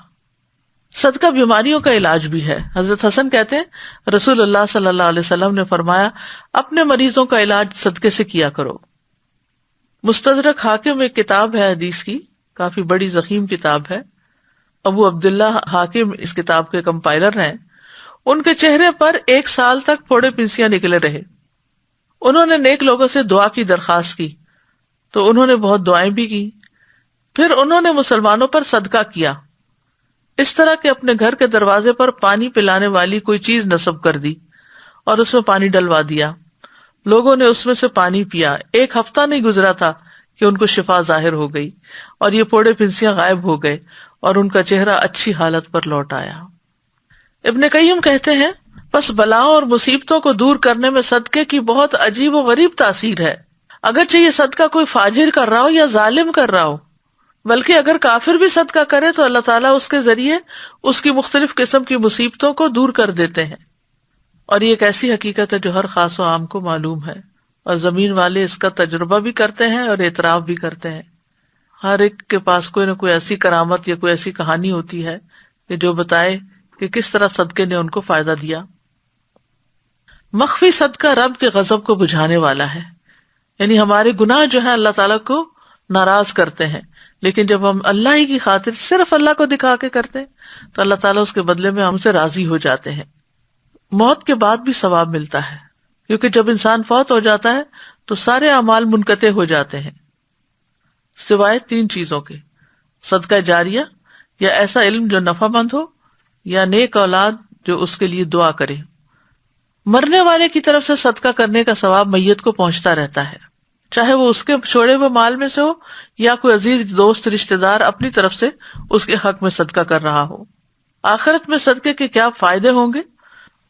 صدقہ بیماریوں کا علاج بھی ہے۔ حضرت حسن کہتے ہیں رسول اللہ صلی اللہ علیہ وسلم نے فرمایا اپنے مریضوں کا علاج صدقے سے کیا کرو۔ مستدرک حاکم ایک کتاب ہے حدیث کی، کافی بڑی ضخیم کتاب ہے، ابو عبداللہ حاکم اس کتاب کے کمپائلر ہیں۔ ان کے چہرے پر 1 سال تک پھوڑے پنسیاں نکلے رہے۔ انہوں نے نیک لوگوں سے دعا کی درخواست کی تو انہوں نے بہت دعائیں بھی کی، پھر انہوں نے مسلمانوں پر صدقہ کیا، اس طرح کہ اپنے گھر کے دروازے پر پانی پلانے والی کوئی چیز نصب کر دی اور اس میں پانی ڈلوا دیا۔ لوگوں نے اس میں سے پانی پیا، 1 ہفتہ نہیں گزرا تھا کہ ان کو شفا ظاہر ہو گئی اور یہ پھوڑے پھنسیاں غائب ہو گئے اور ان کا چہرہ اچھی حالت پر لوٹ آیا۔ ابن قیم کہتے ہیں بس بلاؤں اور مصیبتوں کو دور کرنے میں صدقے کی بہت عجیب و غریب تاثیر ہے، اگرچہ یہ صدقہ کوئی فاجر کر رہا ہو یا ظالم کر رہا ہو، بلکہ اگر کافر بھی صدقہ کرے تو اللہ تعالیٰ اس کے ذریعے اس کی مختلف قسم کی مصیبتوں کو دور کر دیتے ہیں۔ اور یہ ایک ایسی حقیقت ہے جو ہر خاص و عام کو معلوم ہے، اور زمین والے اس کا تجربہ بھی کرتے ہیں اور اعتراف بھی کرتے ہیں۔ ہر ایک کے پاس کوئی نہ کوئی ایسی کرامت یا کوئی ایسی کہانی ہوتی ہے کہ جو بتائے کہ کس طرح صدقے نے ان کو فائدہ دیا۔ مخفی صدقہ رب کے غضب کو بجھانے والا ہے، یعنی ہمارے گناہ جو ہیں اللہ تعالیٰ کو ناراض کرتے ہیں، لیکن جب ہم اللہ ہی کی خاطر صرف اللہ کو دکھا کے کرتے ہیں تو اللہ تعالیٰ اس کے بدلے میں ہم سے راضی ہو جاتے ہیں۔ موت کے بعد بھی ثواب ملتا ہے، کیونکہ جب انسان فوت ہو جاتا ہے تو سارے اعمال منقطع ہو جاتے ہیں سوائے 3 چیزوں کے: صدقہ جاریہ، یا ایسا علم جو نفع مند ہو، یا نیک اولاد جو اس کے لیے دعا کرے۔ مرنے والے کی طرف سے صدقہ کرنے کا ثواب میت کو پہنچتا رہتا ہے، چاہے وہ اس کے چھوڑے ہوئے مال میں سے ہو یا کوئی عزیز دوست رشتہ دار اپنی طرف سے اس کے حق میں صدقہ کر رہا ہو۔ آخرت میں صدقے کے کیا فائدے ہوں گے؟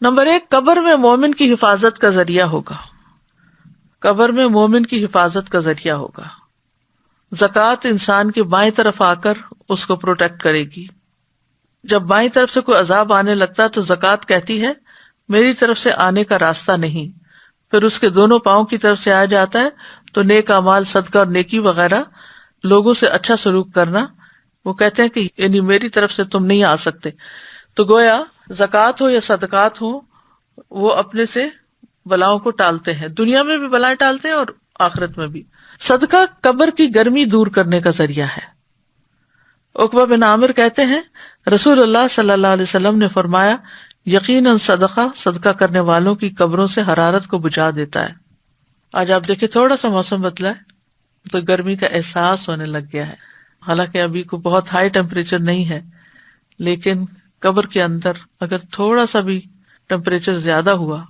نمبر 1، قبر میں مومن کی حفاظت کا ذریعہ ہوگا۔ قبر میں مومن کی حفاظت کا ذریعہ ہوگا۔ زکوٰۃ انسان کے بائیں طرف آ کر اس کو پروٹیکٹ کرے گی۔ جب بائیں طرف سے کوئی عذاب آنے لگتا تو زکوٰۃ کہتی ہے میری طرف سے آنے کا راستہ نہیں، پھر اس کے دونوں پاؤں کی طرف سے آ جاتا ہے تو نیک اعمال، صدقہ اور نیکی وغیرہ، لوگوں سے اچھا سلوک کرنا، وہ کہتے ہیں کہ یعنی میری طرف سے تم نہیں آ سکتے۔ تو گویا زکوٰۃ ہو یا صدقات ہو، وہ اپنے سے بلاؤں کو ٹالتے ہیں، دنیا میں بھی بلائیں ٹالتے ہیں اور آخرت میں بھی۔ صدقہ قبر کی گرمی دور کرنے کا ذریعہ ہے۔ عقبہ بن عامر کہتے ہیں رسول اللہ صلی اللہ علیہ وسلم نے فرمایا یقیناً صدقہ کرنے والوں کی قبروں سے حرارت کو بجھا دیتا ہے۔ آج آپ دیکھیں تھوڑا سا موسم بدلا ہے تو گرمی کا احساس ہونے لگ گیا ہے، حالانکہ ابھی کو بہت ہائی ٹیمپریچر نہیں ہے، لیکن قبر کے اندر اگر تھوڑا سا بھی ٹیمپریچر زیادہ ہوا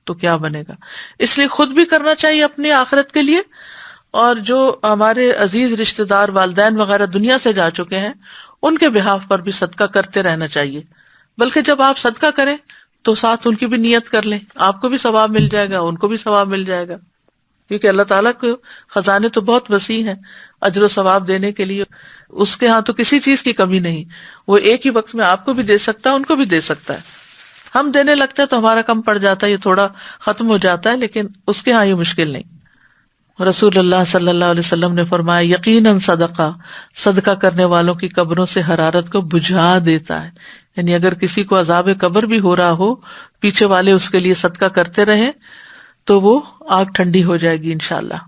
تو کیا بنے گا۔ اس لیے خود بھی کرنا چاہیے اپنی آخرت کے لیے، اور جو ہمارے عزیز رشتہ دار، والدین وغیرہ دنیا سے جا چکے ہیں، ان کے بہاف پر بھی صدقہ کرتے رہنا چاہیے۔ بلکہ جب آپ صدقہ کریں تو ساتھ ان کی بھی نیت کر لیں، آپ کو بھی ثواب مل جائے گا، ان کو بھی ثواب مل جائے گا، کیونکہ اللہ تعالیٰ کے خزانے تو بہت وسیع ہیں اجر و ثواب دینے کے لیے۔ اس کے ہاں تو کسی چیز کی کمی نہیں، وہ ایک ہی وقت میں آپ کو بھی دے سکتا ہے، ان کو بھی دے سکتا ہے۔ ہم دینے لگتے ہیں تو ہمارا کم پڑ جاتا ہے، یہ تھوڑا ختم ہو جاتا ہے، لیکن اس کے ہاں یہ مشکل نہیں۔ رسول اللہ صلی اللہ علیہ وسلم نے فرمایا یقیناً صدقہ کرنے والوں کی قبروں سے حرارت کو بجھا دیتا ہے، یعنی اگر کسی کو عذاب قبر بھی ہو رہا ہو، پیچھے والے اس کے لیے صدقہ کرتے رہیں تو وہ آگ ٹھنڈی ہو جائے گی انشاءاللہ۔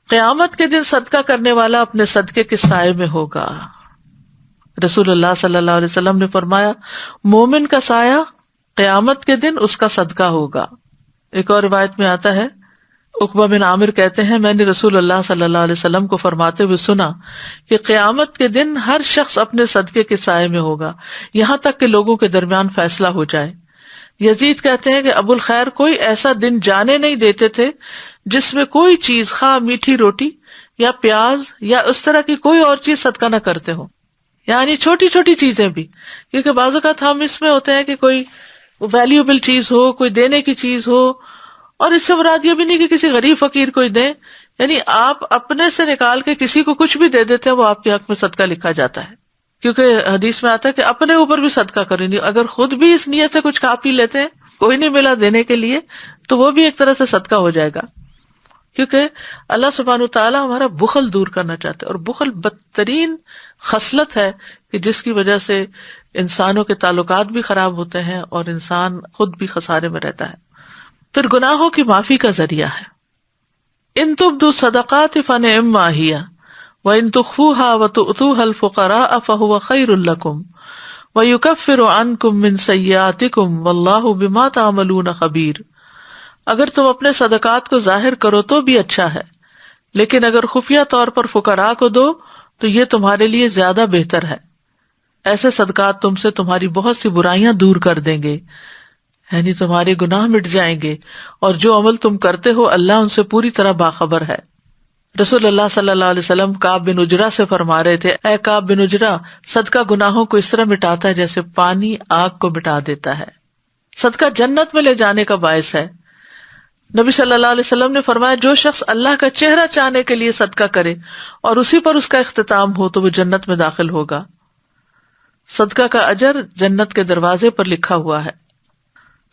قیامت کے دن صدقہ کرنے والا اپنے صدقے کے سائے میں ہوگا۔ رسول اللہ صلی اللہ علیہ وسلم نے فرمایا مومن کا سایہ قیامت کے دن اس کا صدقہ ہوگا۔ ایک اور روایت میں آتا ہے، عقبہ بن عامر کہتے ہیں میں نے رسول اللہ صلی اللہ علیہ وسلم کو فرماتے ہوئے سنا کہ قیامت کے دن ہر شخص اپنے صدقے کے سائے میں ہوگا یہاں تک کہ لوگوں کے درمیان فیصلہ ہو جائے۔ یزید کہتے ہیں کہ ابو الخیر کوئی ایسا دن جانے نہیں دیتے تھے جس میں کوئی چیز، خواہ میٹھی روٹی یا پیاز یا اس طرح کی کوئی اور چیز صدقہ نہ کرتے ہو، یعنی چھوٹی چھوٹی چیزیں بھی، کیونکہ بعض اوقات ہم اس میں ہوتے ہیں کہ کوئی ویلیوبل چیز ہو، کوئی دینے کی چیز ہو، اور اس سے مراد یہ بھی نہیں کہ کسی غریب فقیر کو دیں، یعنی آپ اپنے سے نکال کے کسی کو کچھ بھی دے دیتے ہیں وہ آپ کے حق میں صدقہ لکھا جاتا ہے، کیونکہ حدیث میں آتا ہے کہ اپنے اوپر بھی صدقہ کریں گے، اگر خود بھی اس نیت سے کچھ کھا پی لیتے ہیں، کوئی نہیں ملا دینے کے لیے، تو وہ بھی ایک طرح سے صدقہ ہو جائے گا، کیونکہ اللہ سبحانہ وتعالیٰ ہمارا بخل دور کرنا چاہتے ہیں، اور بخل بدترین خصلت ہے کہ جس کی وجہ سے انسانوں کے تعلقات بھی خراب ہوتے ہیں اور انسان خود بھی خسارے میں رہتا ہے۔ پھر گناہوں کی معافی کا ذریعہ ہے، ان تبدوا الصدقات فنعما ہی وان تخفوها وتؤتوها الفقراء فهو خير لكم ويكفر عنكم من سيئاتكم والله بما تعملون خبير۔ اگر تم اپنے صدقات کو ظاہر کرو تو بھی اچھا ہے، لیکن اگر خفیہ طور پر فقراء کو دو تو یہ تمہارے لیے زیادہ بہتر ہے، ایسے صدقات تم سے تمہاری بہت سی برائیاں دور کر دیں گے، یعنی تمہارے گناہ مٹ جائیں گے، اور جو عمل تم کرتے ہو اللہ ان سے پوری طرح باخبر ہے۔ رسول اللہ صلی اللہ علیہ وسلم کعب بن عجرہ سے فرما رہے تھے، اے کعب بن عجرہ، صدقہ گناہوں کو اس طرح مٹاتا ہے جیسے پانی آگ کو مٹا دیتا ہے۔ صدقہ جنت میں لے جانے کا باعث ہے۔ نبی صلی اللہ علیہ وسلم نے فرمایا جو شخص اللہ کا چہرہ چاہنے کے لیے صدقہ کرے اور اسی پر اس کا اختتام ہو تو وہ جنت میں داخل ہوگا۔ صدقہ کا اجر جنت کے دروازے پر لکھا ہوا ہے۔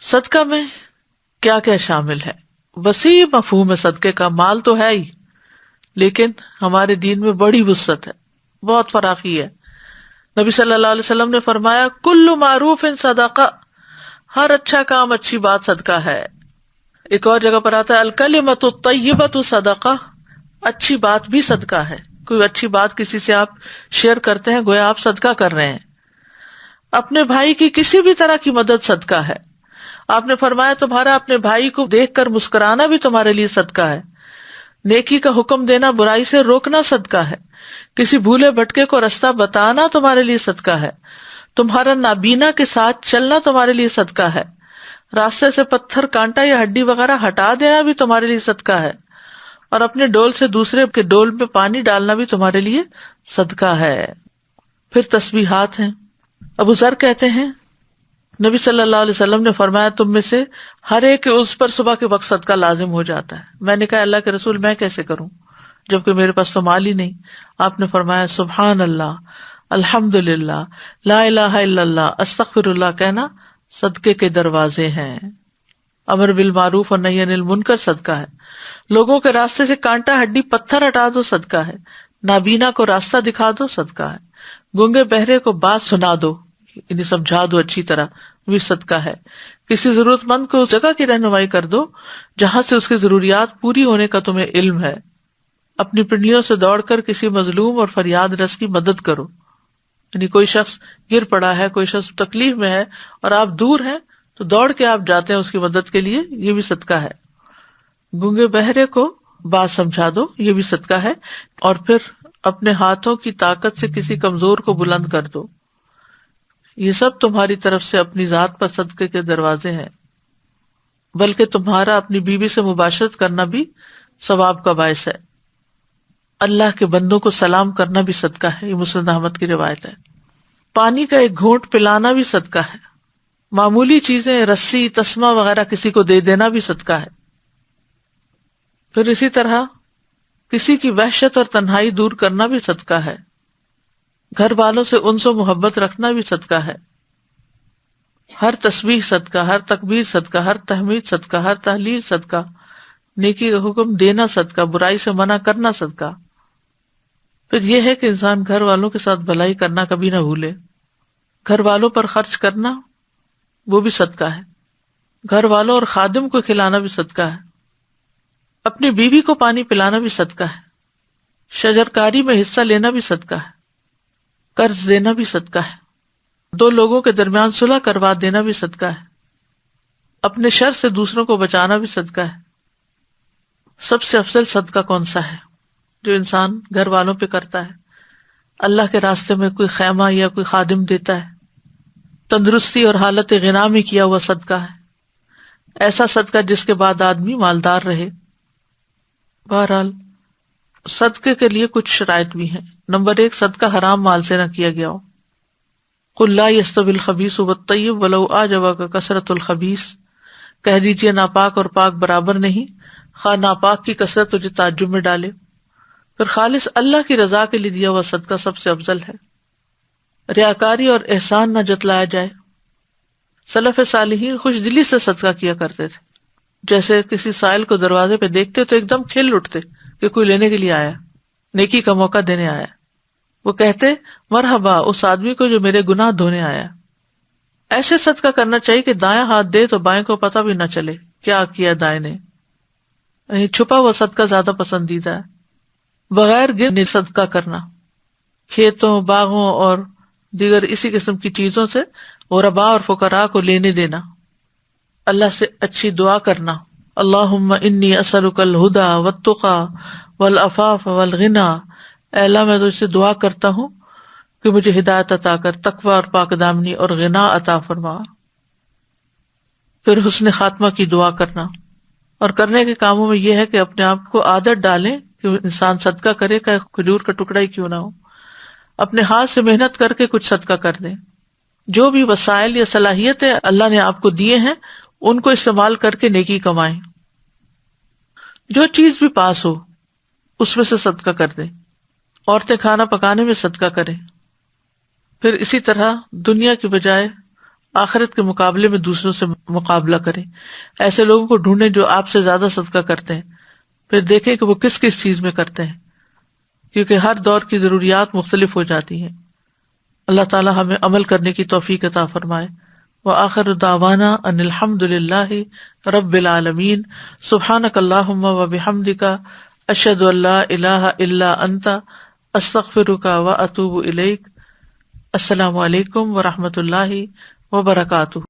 صدقہ میں کیا کیا شامل ہے؟ وسیع مفہوم ہے صدقے کا، مال تو ہے ہی، لیکن ہمارے دین میں بڑی وسعت ہے، بہت فراخی ہے۔ نبی صلی اللہ علیہ وسلم نے فرمایا کل معروف صدقہ، ہر اچھا کام اچھی بات صدقہ ہے۔ ایک اور جگہ پر آتا ہے الکلمۃ الطیبۃ صدقہ، اچھی بات بھی صدقہ ہے۔ کوئی اچھی بات کسی سے آپ شیئر کرتے ہیں گویا آپ صدقہ کر رہے ہیں۔ اپنے بھائی کی کسی بھی طرح کی مدد صدقہ ہے۔ آپ نے فرمایا تمہارا اپنے بھائی کو دیکھ کر مسکرانا بھی تمہارے لیے صدقہ ہے۔ نیکی کا حکم دینا، برائی سے روکنا صدقہ ہے۔ کسی بھولے بھٹکے کو رستہ بتانا تمہارے لیے صدقہ ہے۔ تمہارا نابینا کے ساتھ چلنا تمہارے لیے صدقہ ہے۔ راستے سے پتھر، کانٹا یا ہڈی وغیرہ ہٹا دینا بھی تمہارے لیے صدقہ ہے، اور اپنے ڈول سے دوسرے کے ڈول میں پانی ڈالنا بھی تمہارے لیے صدقہ ہے۔ پھر تسبیحات ہیں۔ ابو ذر کہتے ہیں نبی صلی اللہ علیہ وسلم نے فرمایا تم میں سے ہر ایک اس پر صبح کے وقت صدقہ لازم ہو جاتا ہے۔ میں نے کہا اللہ کے رسول میں کیسے کروں جبکہ میرے پاس تو مال ہی نہیں؟ آپ نے فرمایا سبحان اللہ، الحمدللہ، لا الہ الا اللہ، استغفر اللہ کہنا صدقے کے دروازے ہیں۔ امر بالمعروف اور نہی عن المنکر صدقہ ہے۔ لوگوں کے راستے سے کانٹا، ہڈی، پتھر ہٹا دو صدقہ ہے۔ نابینا کو راستہ دکھا دو صدقہ ہے۔ گونگے بہرے کو بات سنا دو، انہیں سمجھا دو اچھی طرح، بھی صدقہ ہے۔ کسی ضرورت مند کو اس جگہ کی رہنمائی کر دو جہاں سے اس کی ضروریات پوری ہونے کا تمہیں علم ہے۔ اپنی پنڈلیوں سے دوڑ کر کسی مظلوم اور فریاد رس کی مدد کرو، یعنی کوئی شخص گر پڑا ہے، کوئی شخص تکلیف میں ہے اور آپ دور ہیں تو دوڑ کے آپ جاتے ہیں اس کی مدد کے لیے، یہ بھی صدقہ ہے۔ گونگے بہرے کو بات سمجھا دو، یہ بھی صدقہ ہے۔ اور پھر اپنے ہاتھوں کی طاقت سے کسی کمزور کو بلند کر دو، یہ سب تمہاری طرف سے اپنی ذات پر صدقے کے دروازے ہیں۔ بلکہ تمہارا اپنی بیوی سے مباشرت کرنا بھی ثواب کا باعث ہے۔ اللہ کے بندوں کو سلام کرنا بھی صدقہ ہے، یہ مسند احمد کی روایت ہے۔ پانی کا ایک گھونٹ پلانا بھی صدقہ ہے۔ معمولی چیزیں، رسی، تسمہ وغیرہ کسی کو دے دینا بھی صدقہ ہے۔ پھر اسی طرح کسی کی وحشت اور تنہائی دور کرنا بھی صدقہ ہے۔ گھر والوں سے انس و محبت رکھنا بھی صدقہ ہے۔ ہر تسبیح صدقہ، ہر تکبیر صدقہ، ہر تحمید صدقہ، ہر تحلیل صدقہ، نیکی کا حکم دینا صدقہ، برائی سے منع کرنا صدقہ۔ پھر یہ ہے کہ انسان گھر والوں کے ساتھ بھلائی کرنا کبھی نہ بھولے، گھر والوں پر خرچ کرنا وہ بھی صدقہ ہے، گھر والوں اور خادم کو کھلانا بھی صدقہ ہے، اپنی بیوی کو پانی پلانا بھی صدقہ ہے، شجرکاری میں حصہ لینا بھی صدقہ ہے، قرض دینا بھی صدقہ ہے، دو لوگوں کے درمیان صلح کروا دینا بھی صدقہ ہے، اپنے شر سے دوسروں کو بچانا بھی صدقہ ہے۔ سب سے افضل صدقہ کون سا ہے جو انسان گھر والوں پہ کرتا ہے؟ اللہ کے راستے میں کوئی خیمہ یا کوئی خادم دیتا ہے، تندرستی اور حالت غنا میں کیا ہوا صدقہ ہے، ایسا صدقہ جس کے بعد آدمی مالدار رہے۔ بہرحال صدقے کے لیے کچھ شرائط بھی ہیں۔ نمبر 1، صدقہ حرام مال سے نہ کیا گیا ہو۔ قل لا يستوي الخبيث والطيب ولو اعجبك كثرة الخبيث، کہہ دیجیے ناپاک اور پاک برابر نہیں، خواہ ناپاک کی کثرت تجھے تعجب میں ڈالے۔ پھر خالص اللہ کی رضا کے لیے دیا ہوا صدقہ سب سے افضل ہے، ریاکاری اور احسان نہ جتلایا جائے۔ سلف صالحین خوش دلی سے صدقہ کیا کرتے تھے، جیسے کسی سائل کو دروازے پہ دیکھتے تو ایک دم کھل اٹھتے کہ کوئی لینے کے لیے آیا، نیکی کا موقع دینے آیا۔ وہ کہتے مرحبا اس آدمی کو جو میرے گناہ دھونے آیا۔ ایسے صدقہ کرنا چاہیے کہ دائیں ہاتھ دے تو بائیں کو پتہ بھی نہ چلے کیا کیا دائیں نے، یعنی چھپا ہوا صدقہ زیادہ پسندیدہ ہے۔ بغیر گنے صدقہ کرنا، کھیتوں، باغوں اور دیگر اسی قسم کی چیزوں سے غرباء اور فقراء کو لینے دینا۔ اللہ سے اچھی دعا کرنا، اللہم انی اسألک الہدی والتقی والعفاف والغنی، اے اللہ میں تجھ سے دعا کرتا ہوں کہ مجھے ہدایت عطا کر، تقوی اور پاک دامنی اور غنا عطا فرما۔ پھر حسن خاتمہ کی دعا کرنا، اور کرنے کے کاموں میں یہ ہے کہ اپنے آپ کو عادت ڈالیں کہ انسان صدقہ کرے، کہ کھجور کا ٹکڑا ہی کیوں نہ ہو، اپنے ہاتھ سے محنت کر کے کچھ صدقہ کر دیں۔ جو بھی وسائل یا صلاحیتیں اللہ نے آپ کو دیے ہیں ان کو استعمال کر کے نیکی کمائیں۔ جو چیز بھی پاس ہو اس میں سے صدقہ کر دیں۔ عورتیں کھانا پکانے میں صدقہ کریں۔ پھر اسی طرح دنیا کی بجائے آخرت کے مقابلے میں دوسروں سے مقابلہ کریں، ایسے لوگوں کو ڈھونڈیں جو آپ سے زیادہ صدقہ کرتے ہیں، پھر دیکھیں کہ وہ کس کس چیز میں کرتے ہیں، کیونکہ ہر دور کی ضروریات مختلف ہو جاتی ہیں۔ اللہ تعالی ہمیں عمل کرنے کی توفیق عطا فرمائے۔ وآخر دعوانا ان الحمد للہ رب العالمین، سبحانک اللہم وبحمدک، اشہد ان لا الہ الا انت، استغفرک واتوب الیک۔ السلام علیکم ورحمۃ اللہ وبرکاتہ۔